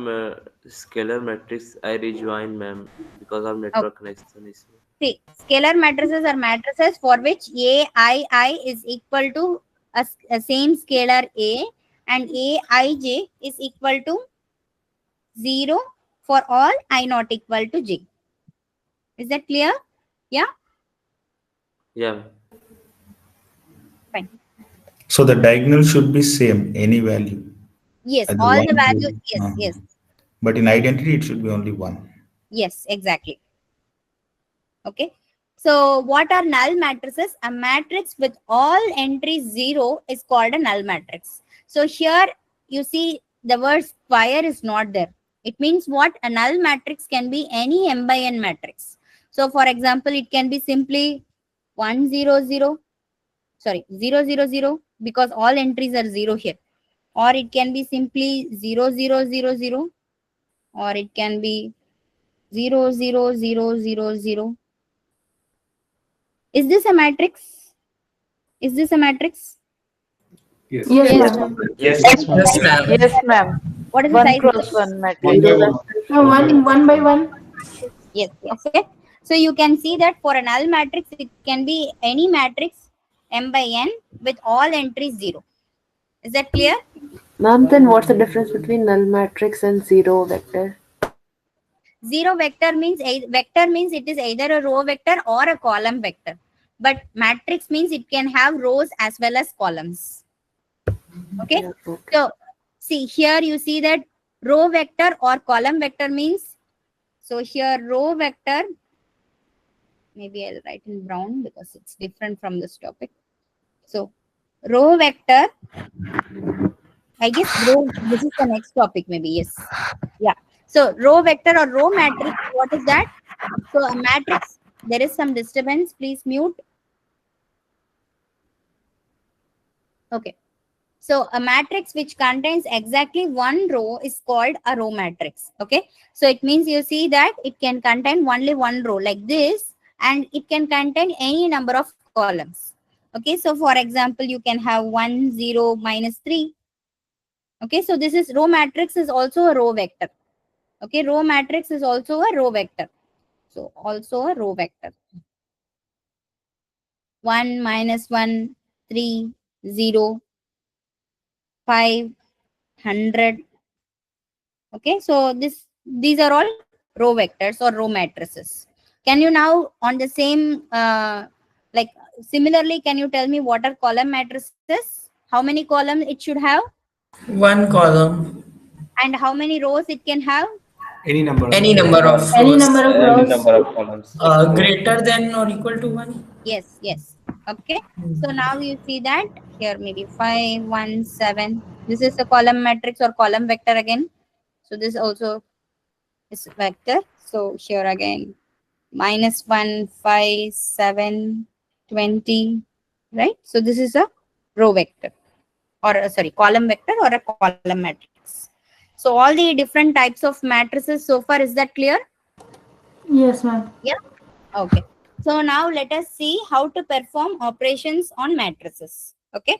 Scalar matrix. I rejoin, ma'am, because our network connection is. See, scalar matrices are matrices for which Aii is equal to a same scalar A and Aij is equal to 0 for all I not equal to j. Is that clear? Yeah? Yeah. Fine. So the diagonal should be same, any value. Yes, Either all one, the values. two. Yes, yes, But in identity, it should be only one. yes, exactly. Okay. So what are null matrices? A matrix with all entries 0 is called a null matrix. So here you see the word square is not there. It means what? A null matrix can be any m by n matrix. So for example, it can be simply 1 0 0, sorry, 0 0 0, because all entries are 0 here. or it can be simply 0 0 0 0, or it can be 0 0 0 0 0. Is this a matrix? Is this a matrix? Yes. Yes, Yes, ma'am. ma'am. Yes. Yes, ma'am. Yes, ma'am. Yes, ma'am. What is the 1 size of cross it? 1 One matrix. by one. One by one. Yes. Okay. So you can see that for a null matrix, it can be any matrix m by n with all entries 0. Is that clear? Ma'am, then what's the difference between null matrix and zero vector? Zero vector means it is either a row vector or a column vector. But matrix means it can have rows as well as columns. Okay. Yeah, okay. So see here you see that row vector or column vector means, so here row vector, maybe I'll write in brown because it's different from this topic. So row vector, I guess row, this is the next topic maybe. Yes. Yeah. So row vector or row matrix, what is that? So a matrix, there is some disturbance. Please mute. Okay. So a matrix which contains exactly one row is called a row matrix. Okay. So it means you see that it can contain only one row like this, and it can contain any number of columns. Okay. So for example, you can have 1, 0, -3. Okay. So this is row matrix is also a row vector. Okay. Row matrix is also a row vector. So also a row vector. 1, -1, 3, 0, 5, 100. Okay, so these are all row vectors or row matrices. Can you now on the same like similarly, can you tell me what are column matrices? How many columns it should have, One column. and how many rows it can have? Any number of Any rows. number of Any rows. number of Any rows. number of columns. Greater than or equal to 1. Yes, yes. Okay, so now you see that here maybe 5, 1, 7. This is a column matrix or column vector again. So this also is vector. So here again -1, 5, 7, 20, right? So this is a row vector or sorry, column vector or a column matrix. So all the different types of matrices so far, is that clear? Yes, ma'am. Yeah. Okay. So now let us see how to perform operations on matrices. Okay.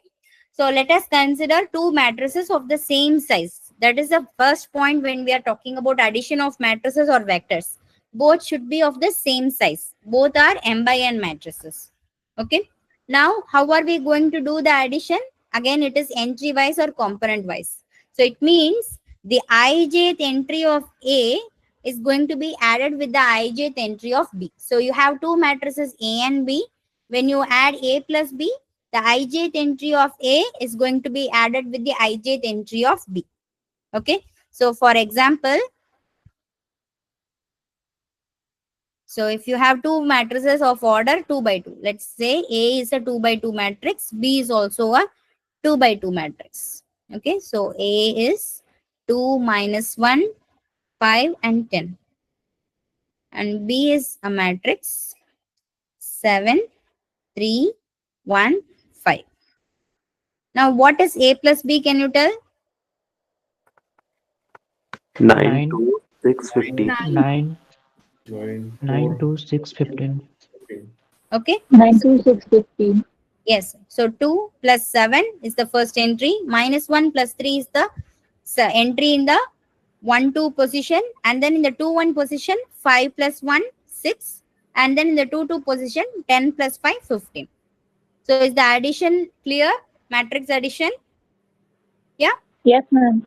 So let us consider two matrices of the same size. That is the first point when we are talking about addition of matrices or vectors. Both should be of the same size. Both are m by n matrices. Okay. Now, how are we going to do the addition? Again, it is entry wise or component wise. So it means the ijth entry of A is going to be added with the ijth entry of B. So you have two matrices A and B. When you add A plus B, the ijth entry of A is going to be added with the ijth entry of B. Okay. So for example, so if you have two matrices of order 2 by 2, let's say A is a 2 by 2 matrix, B is also a 2 by 2 matrix. Okay. So A is 2, -1, 5 and 10. And B is a matrix 7, 3, 1, 5. Now what is A plus B? Can you tell? 9 9, to 650. 9, 9, 9 4, to 6, 15. 15. Okay. 9 to 6, 15. Yes. So 2 plus 7 is the first entry. -1 plus 3 is the entry in the 1, 2 position. And then in the 2, 1 position, 5 plus 1, 6. And then in the 2, 2 position, 10 plus 5, 15. So is the addition clear? Matrix addition? Yeah? Yes, ma'am.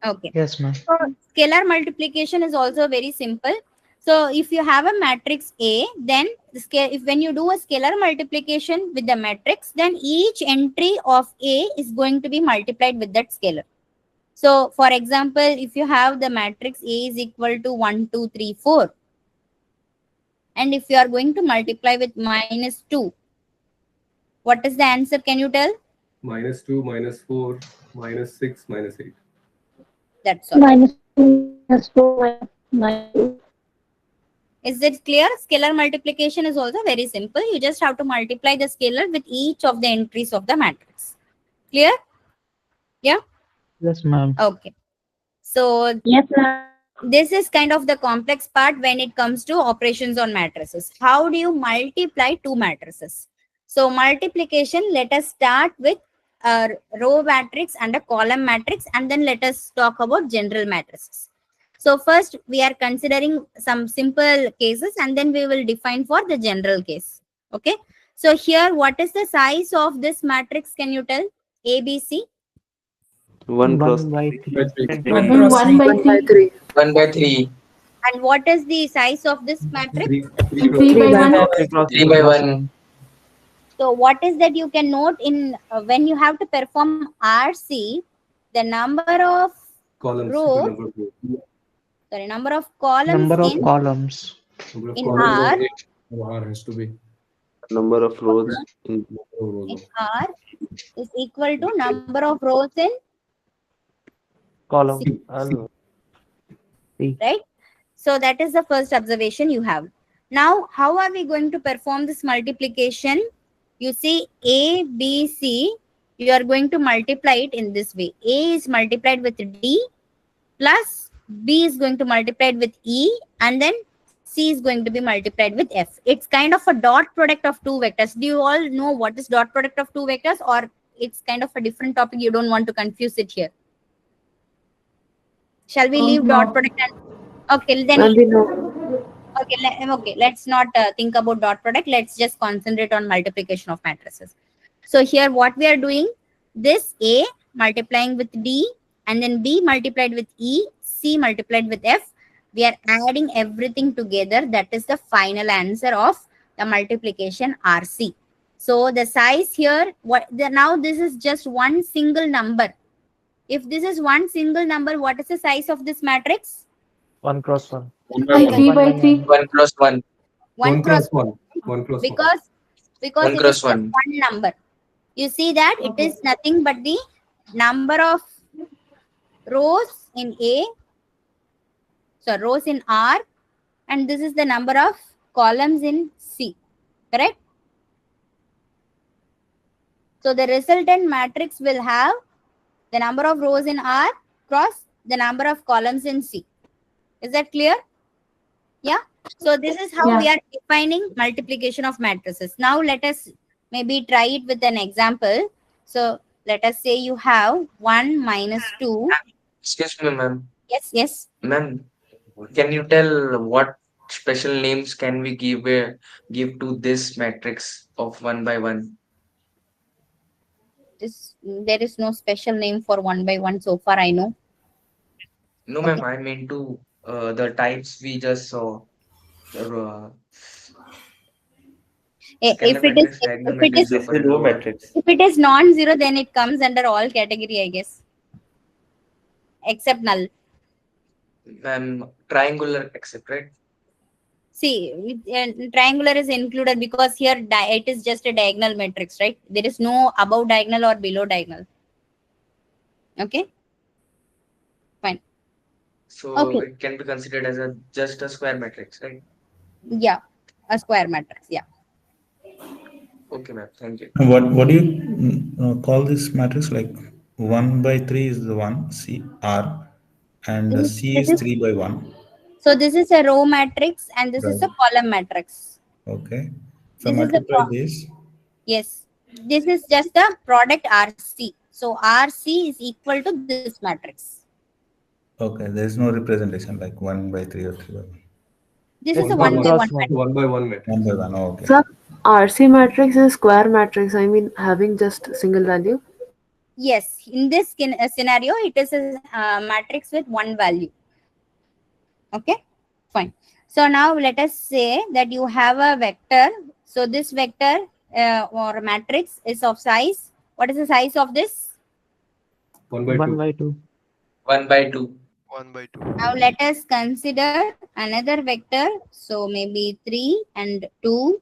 Okay. Yes, ma'am. So scalar multiplication is also very simple. So if you have a matrix A, then the scale, if when you do a scalar multiplication with the matrix, then each entry of A is going to be multiplied with that scalar. So for example, if you have the matrix A is equal to 1, 2, 3, 4, and if you are going to multiply with -2, what is the answer? Can you tell? -2, -4, -6, -8. That's all. -2, -4, -2. Is it clear? Scalar multiplication is also very simple. You just have to multiply the scalar with each of the entries of the matrix. Clear? Yeah? Yes, ma'am. Okay. So Yes, ma'am. this is kind of the complex part when it comes to operations on matrices. How do you multiply two matrices? So multiplication, let us start with a row matrix and a column matrix, and then let us talk about general matrices. So first we are considering some simple cases, and then we will define for the general case. Okay. So here, what is the size of this matrix? Can you tell? ABC. 1 cross 1 by 3. 3. I 1 think cross 1 3. by 1 by 3. 3. 1/3. And what is the size of this matrix? 3 3 by by 1. 1. 3 by 1. So what is that you can note in when you have to perform RC, the number of Columns. rows, Number of rows. sorry, number of columns Number of columns. Number of in columns R, R has to be Number of rows in number of rows in of R is equal to number of rows in C, Column. right? So that is the first observation you have. Now, how are we going to perform this multiplication? You see A, B, C, you are going to multiply it in this way. A is multiplied with D, plus B is going to multiply it with E, and then C is going to be multiplied with F. It's kind of a dot product of two vectors. Do you all know what is dot product of two vectors, or it's kind of a different topic? You don't want to confuse it here. Shall we leave dot No. product? Okay, then And we know. okay, let's not think about dot product. Let's just concentrate on multiplication of matrices. So here what we are doing, this A multiplying with D, and then B multiplied with E, C multiplied with F. We are adding everything together. That is the final answer of the multiplication RC. So the size here, now this is just one single number. If this is one single number, what is the size of this matrix? 1 cross 1. 1 by 1. 3 by 3. 1 cross 1. 1 cross 1. 1 cross 1. because 1 it is cross just 1. one number. You see that it is nothing but the number of rows in A, so rows in R, and this is the number of columns in C, correct? So the resultant matrix will have the number of rows in R cross the number of columns in C. Is that clear? Yeah. So this is how we are defining multiplication of matrices. Now let us maybe try it with an example. So let us say you have 1 minus 2. Excuse me, ma'am. Yes. Ma'am, can you tell what special names can we give to this matrix of 1 by 1? There is no special name for 1 by 1 so far I know. No, ma'am, I mean to the types we just saw. Uh, Scalar If it is matrix, diagonal matrix, This upper is and row lower. matrix. if it is non-zero, then it comes under all category, I guess, except null. Ma'am, triangular except, right? See, triangular is included because here it is just a diagonal matrix, right? There is no above diagonal or below diagonal. Okay, fine. So Okay, it can be considered as a just a square matrix, right? yeah, a square matrix, yeah. Okay, ma'am. Thank you. What do you call this matrix? Like 1 by 3 is the one C R, and C This is is 3 by 1. so this is a row matrix and this is Right. a column matrix. Okay. If I This is the multiply this, yes, this is just the product RC. So RC is equal to this matrix. okay, there is no representation like 1 by 3 or 3 by 1. This is One a by 1 by 1 1. matrix. 1 by 1 matrix. 1 by 1, oh, okay. So RC matrix is square matrix. I mean, having just single value. Yes, in this scenario, it is a matrix with one value. Okay, fine. So now let us say that you have a vector. So this vector or matrix is of size. What is the size of this? 1 by 2. 2. 1 by 2. 1 by 2. Now let us consider another vector. So maybe 3 and 2.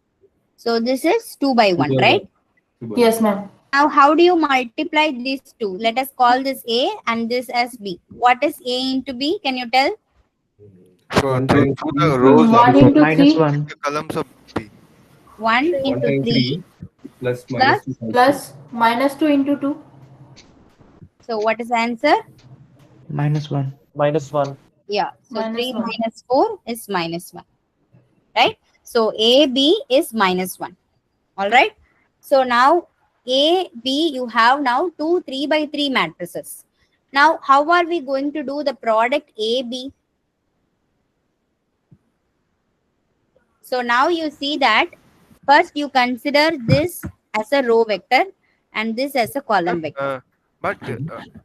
So this is 2 by 1, right? Yes, ma'am. Now how do you multiply these two? Let us call this A and this as B. What is A into B? Can you tell? One Through times the 3 rows plus of One into Minus three 1. the columns of B. 1 1 into times 3 3 plus plus minus 2 times 2. plus minus 2 into 2. So what is the answer? -1. -1. Yeah. So 3 -1. minus 4 is -1. Right? So AB is -1. All right. So now AB, you have now two 3 by 3 matrices. Now, how are we going to do the product AB? So now you see that first you consider this as a row vector and this as a column Ma'am, vector. but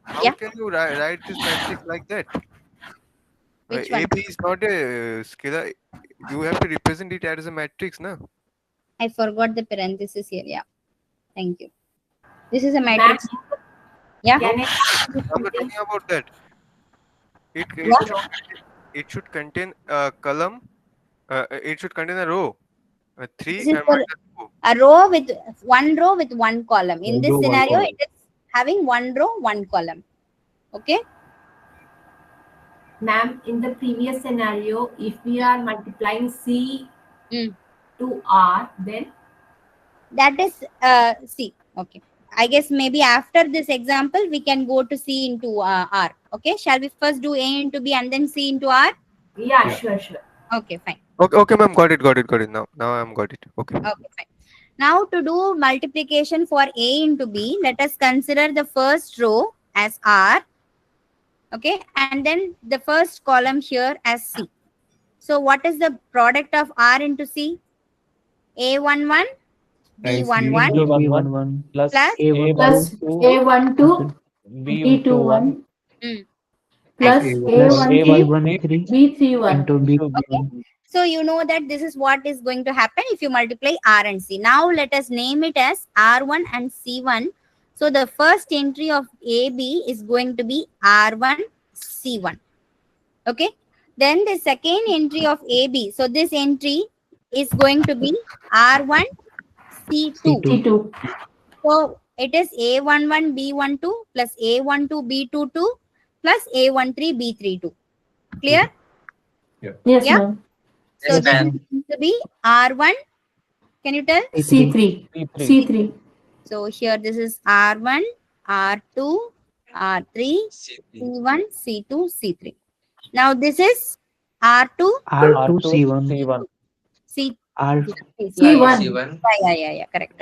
how Yeah. can you write this matrix like that? Which one? AB is not a scalar. You have to represent it as a matrix, no? I forgot the parenthesis here. Yeah. Thank you. This is a Ma'am, matrix. Yeah. No, can I ask you I'm not something? talking about that. It Yeah. it should it should contain a column. It should contain a row, This three is and for minus four. a row with one row with one column. In One this row, one scenario, column. it is having one row, one column. Okay. Ma'am, in the previous scenario, if we are multiplying C Mm. to R, then That is C. Okay. I guess maybe after this example, we can go to C into R. Okay. Shall we first do A into B and then C into R? yeah, Yeah. sure. Okay, fine. Okay, ma'am, got it. Now I'm got it. Okay. Okay, fine. Now to do multiplication for A into B, let us consider the first row as R. Okay. And then the first column here as C. So what is the product of R into C? A11, Times B11 B11 B11 plus plus Plus A12 A12 B21 B21 mm, plus plus plus A13 A13 A13 B31. into okay. B31. So you know that this is what is going to happen if you multiply R and C. Now let us name it as R1 and C1. So the first entry of AB is going to be R1, C1. Okay. Then the second entry of AB. So this entry is going to be R1, C2. C2 C2. So it is A11, B12 plus A12, B22 plus A13, B32. Clear? Yeah. Yes, Yeah. ma'am. So Yes, this is ma'am. going to be R1. Can you tell? C3 C3. C3 C3. So here this is R1, R2, R3, C1, C2, C3. Now this is R2, R2. R2 R2 C1 C1 C. R Yeah, R2 C1. C1. yeah. Correct.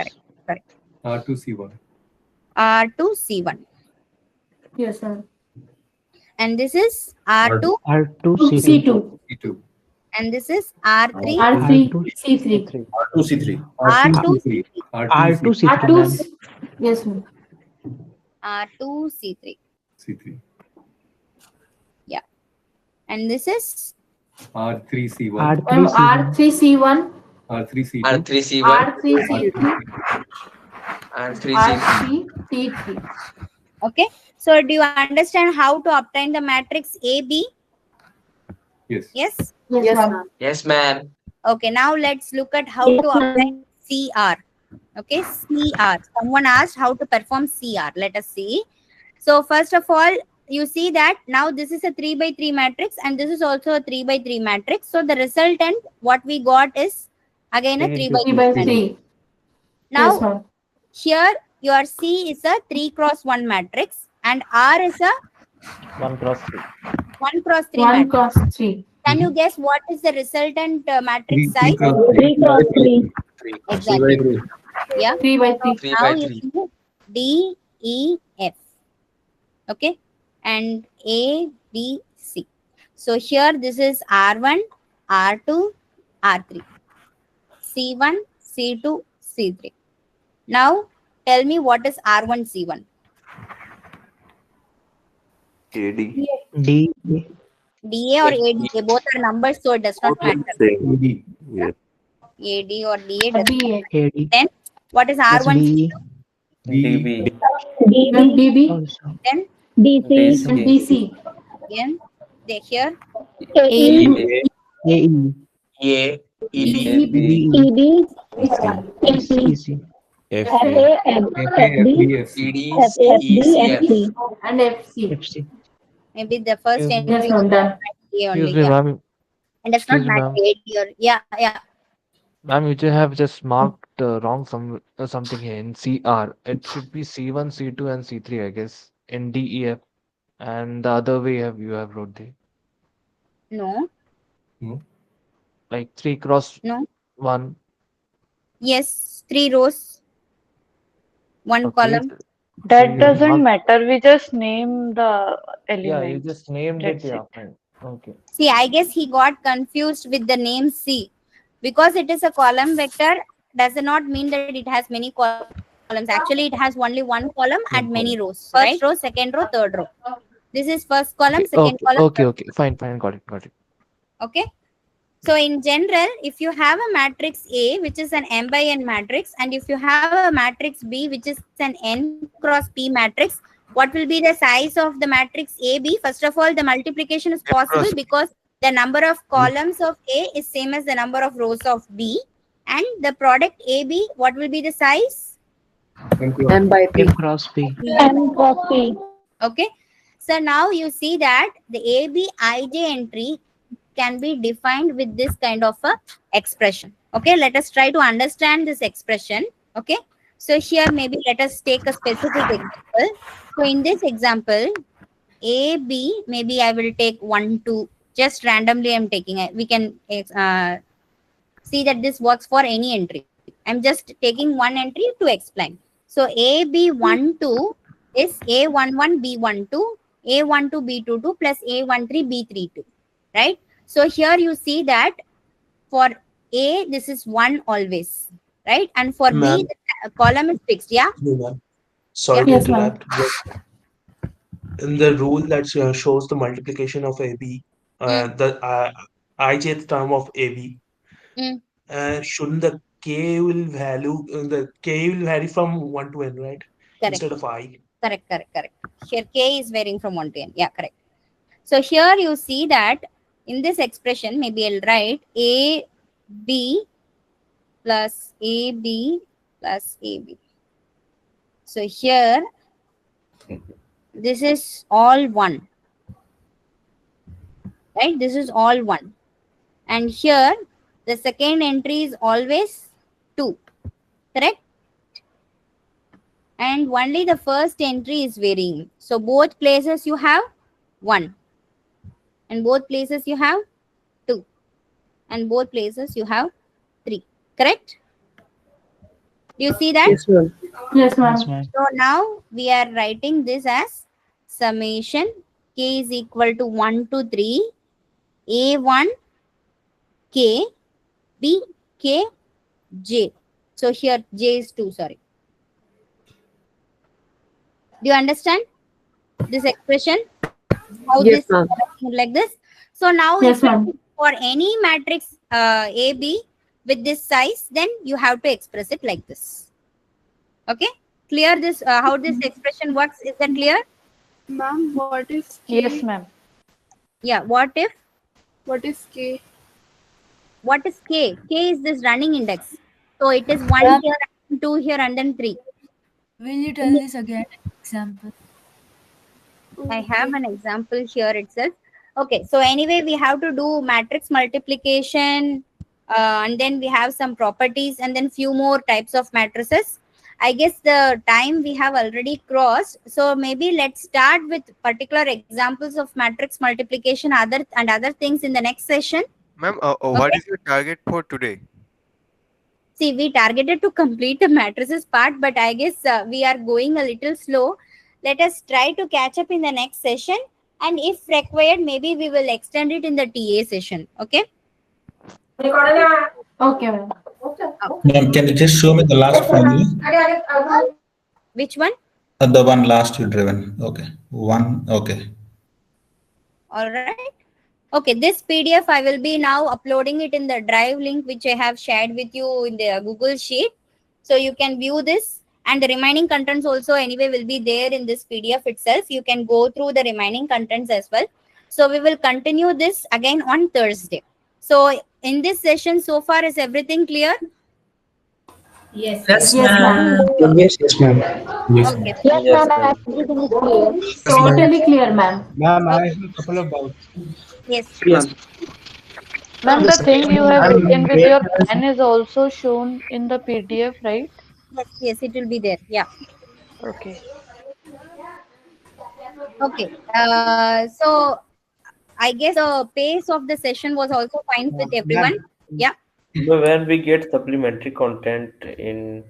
R2C1. R2, C1. Yes, ma'am. And this is R2 R2 R2 C2 C2. C2. and this is R3, R3 R2 C3. C3 R2C3. R2, R2C3. R2 R2C3. C3 R2. ma'am. Yes, ma'am. R2, C3. C3. Yeah. And this is R3C1. Ma'am, R3 C1 R3 C1. R3C2. R3 C1. R3 C2. R3 C3. R3 C3. okay. So do you understand how to obtain the matrix AB? Yes. Yes. Yes, ma'am. Yes, ma'am. Okay. Now let's look at how to obtain CR. Okay. CR. Someone asked how to perform CR. Let us see. So first of all, you see that now this is a 3 by 3 matrix and this is also a 3 by 3 matrix. So the resultant what we got is again a 3 by 3 3 by matrix. 3. Yes, Now ma'am. here your C is a 3 cross 1 matrix and R is a 1 cross 3 1 cross 3 1 matrix. cross 3. Can you guess what is the resultant matrix 3 size? cross 3 cross 3. 3. Exactly. 3 by 3. Yeah. 3 by So 3. 3 now by you 3. see D, E, F. Okay. And A, B, C. So here this is R1, R2, R3, C1, C2, C3. Now tell me what is R1, C1. AD. D DA or ADA, both are numbers, so it does not matter. Same. Yes. AD or DA does not DA. matter. AD Then what is plus R1, BE DE. D. Then DB, DB. also then DC, Then DC. again they here AE, EA. AE A. ED. EB. BE EB, EC. EC, EC FA. FA, FD, FAFBFC. ED. FFD, ECF. FC. And FC. FC. maybe the first Excuse me. Yes, entry ma'am. Done. A Excuse only. me Yeah. ma'am It does not excuse me matter ma'am AD or yeah. ma'am, you have just marked wrong something here in CR. It should be C1 C2 and C3, I guess. in DEF, and the other way you have wrote the No. like 3 cross No. 1. Yes, 3 rows, one Okay. column. That So doesn't how? matter. We just name the Yeah, you elements. just named it. That's Yeah, it. fine. Okay. See, I guess he got confused with the name C. Because it is a column vector, does not mean that it has many columns. Actually, it has only one column and many No rows, problem. right? First row, second row, third row. This is first column, Okay, second okay, column, okay, third. okay. Fine, fine. Got it, got it. Okay. So in general, if you have a matrix A, which is an M by N matrix, and if you have a matrix B, which is an N cross P matrix, what will be the size of the matrix AB? First of all, the multiplication is M possible cross P. because the number of columns of A is same as the number of rows of B. And the product AB, what will be the size? M by M P. cross P. M cross P. Okay. So now you see that the ABIJ entry can be defined with this kind of a expression. Okay, let us try to understand this expression. Okay, so here maybe let us take a specific example. So in this example, AB, maybe I will take 1, 2, just randomly I'm taking it. We can see that this works for any entry. I'm just taking one entry to explain. So AB12 is A11B12, A12B22 plus A13B32, right? So here you see that for A, this is 1 always, right? And for B, Ma'am, the column is fixed, yeah? no, ma'am. Yeah. Sorry to Yes, ma'am. interrupt, but in the rule that shows the multiplication of AB, Mm, the ijth term of AB, mm, shouldn't the k will value the k will vary from 1 to n, right? correct. Instead of I. Correct. Here K is varying from 1 to n. Yeah, correct. So here you see that in this expression, maybe I'll write AB plus AB plus AB. So here, this is all 1, right? This is all 1. And here, the second entry is always 2, correct? And only the first entry is varying. So both places you have 1. And both places you have 2. And both places you have 3, correct? Do you see that? Yes, ma'am. Yes, Yes, ma'am. ma'am. So now we are writing this as summation k is equal to 1 to 3 A1 K B K J. So here J is 2, sorry. Do you understand this expression? How Yes, this is ma'am. working like this? So now Yes, if it ma'am. is for any matrix AB with this size, then you have to express it like this. Okay? Clear this, how this expression works? Is that clear? Ma'am, what is Yes, K? ma'am. Yeah, what if? What is K? What is K? K is this running index. So it is 1 Ma'am, here, 2 here, and then 3. will you tell this again? Example. I have Okay. an example here itself. Okay, so anyway, we have to do matrix multiplication, and then we have some properties, and then few more types of matrices. I guess the time we have already crossed. So maybe let's start with particular examples of matrix multiplication, other things in the next session. Ma'am, what Okay. is your target for today? See, we targeted to complete the matrices part, but I guess we are going a little slow. Let us try to catch up in the next session. And if required, maybe we will extend it in the TA session. Okay? Okay, ma'am. Ma'am, can you just show me the last formula? Which one? The one last you driven. Okay. One. Okay. All right. Okay, this PDF I will be now uploading it in the Drive link which I have shared with you in the Google Sheet. So you can view this, and the remaining contents also anyway will be there in this PDF itself. You can go through the remaining contents as well. So we will continue this again on Thursday. So in this session so far, is everything clear? Yes, Yes, ma'am. Yes, ma'am. ma'am. Yes, ma'am. Yes, Okay. ma'am. Yes, Yes, ma'am. ma'am. Everything is clear. Yes, ma'am. Totally clear, ma'am. Ma'am, I Okay. have a couple of doubts. Yes. Yes. Ma'am, The the thing you section have I'm written with where your pen is also shown in the PDF, right? Yes, it will be there. Yeah. Okay. Okay. So I guess the pace of the session was also fine with everyone. Ma'am, Yeah. So when we get supplementary content in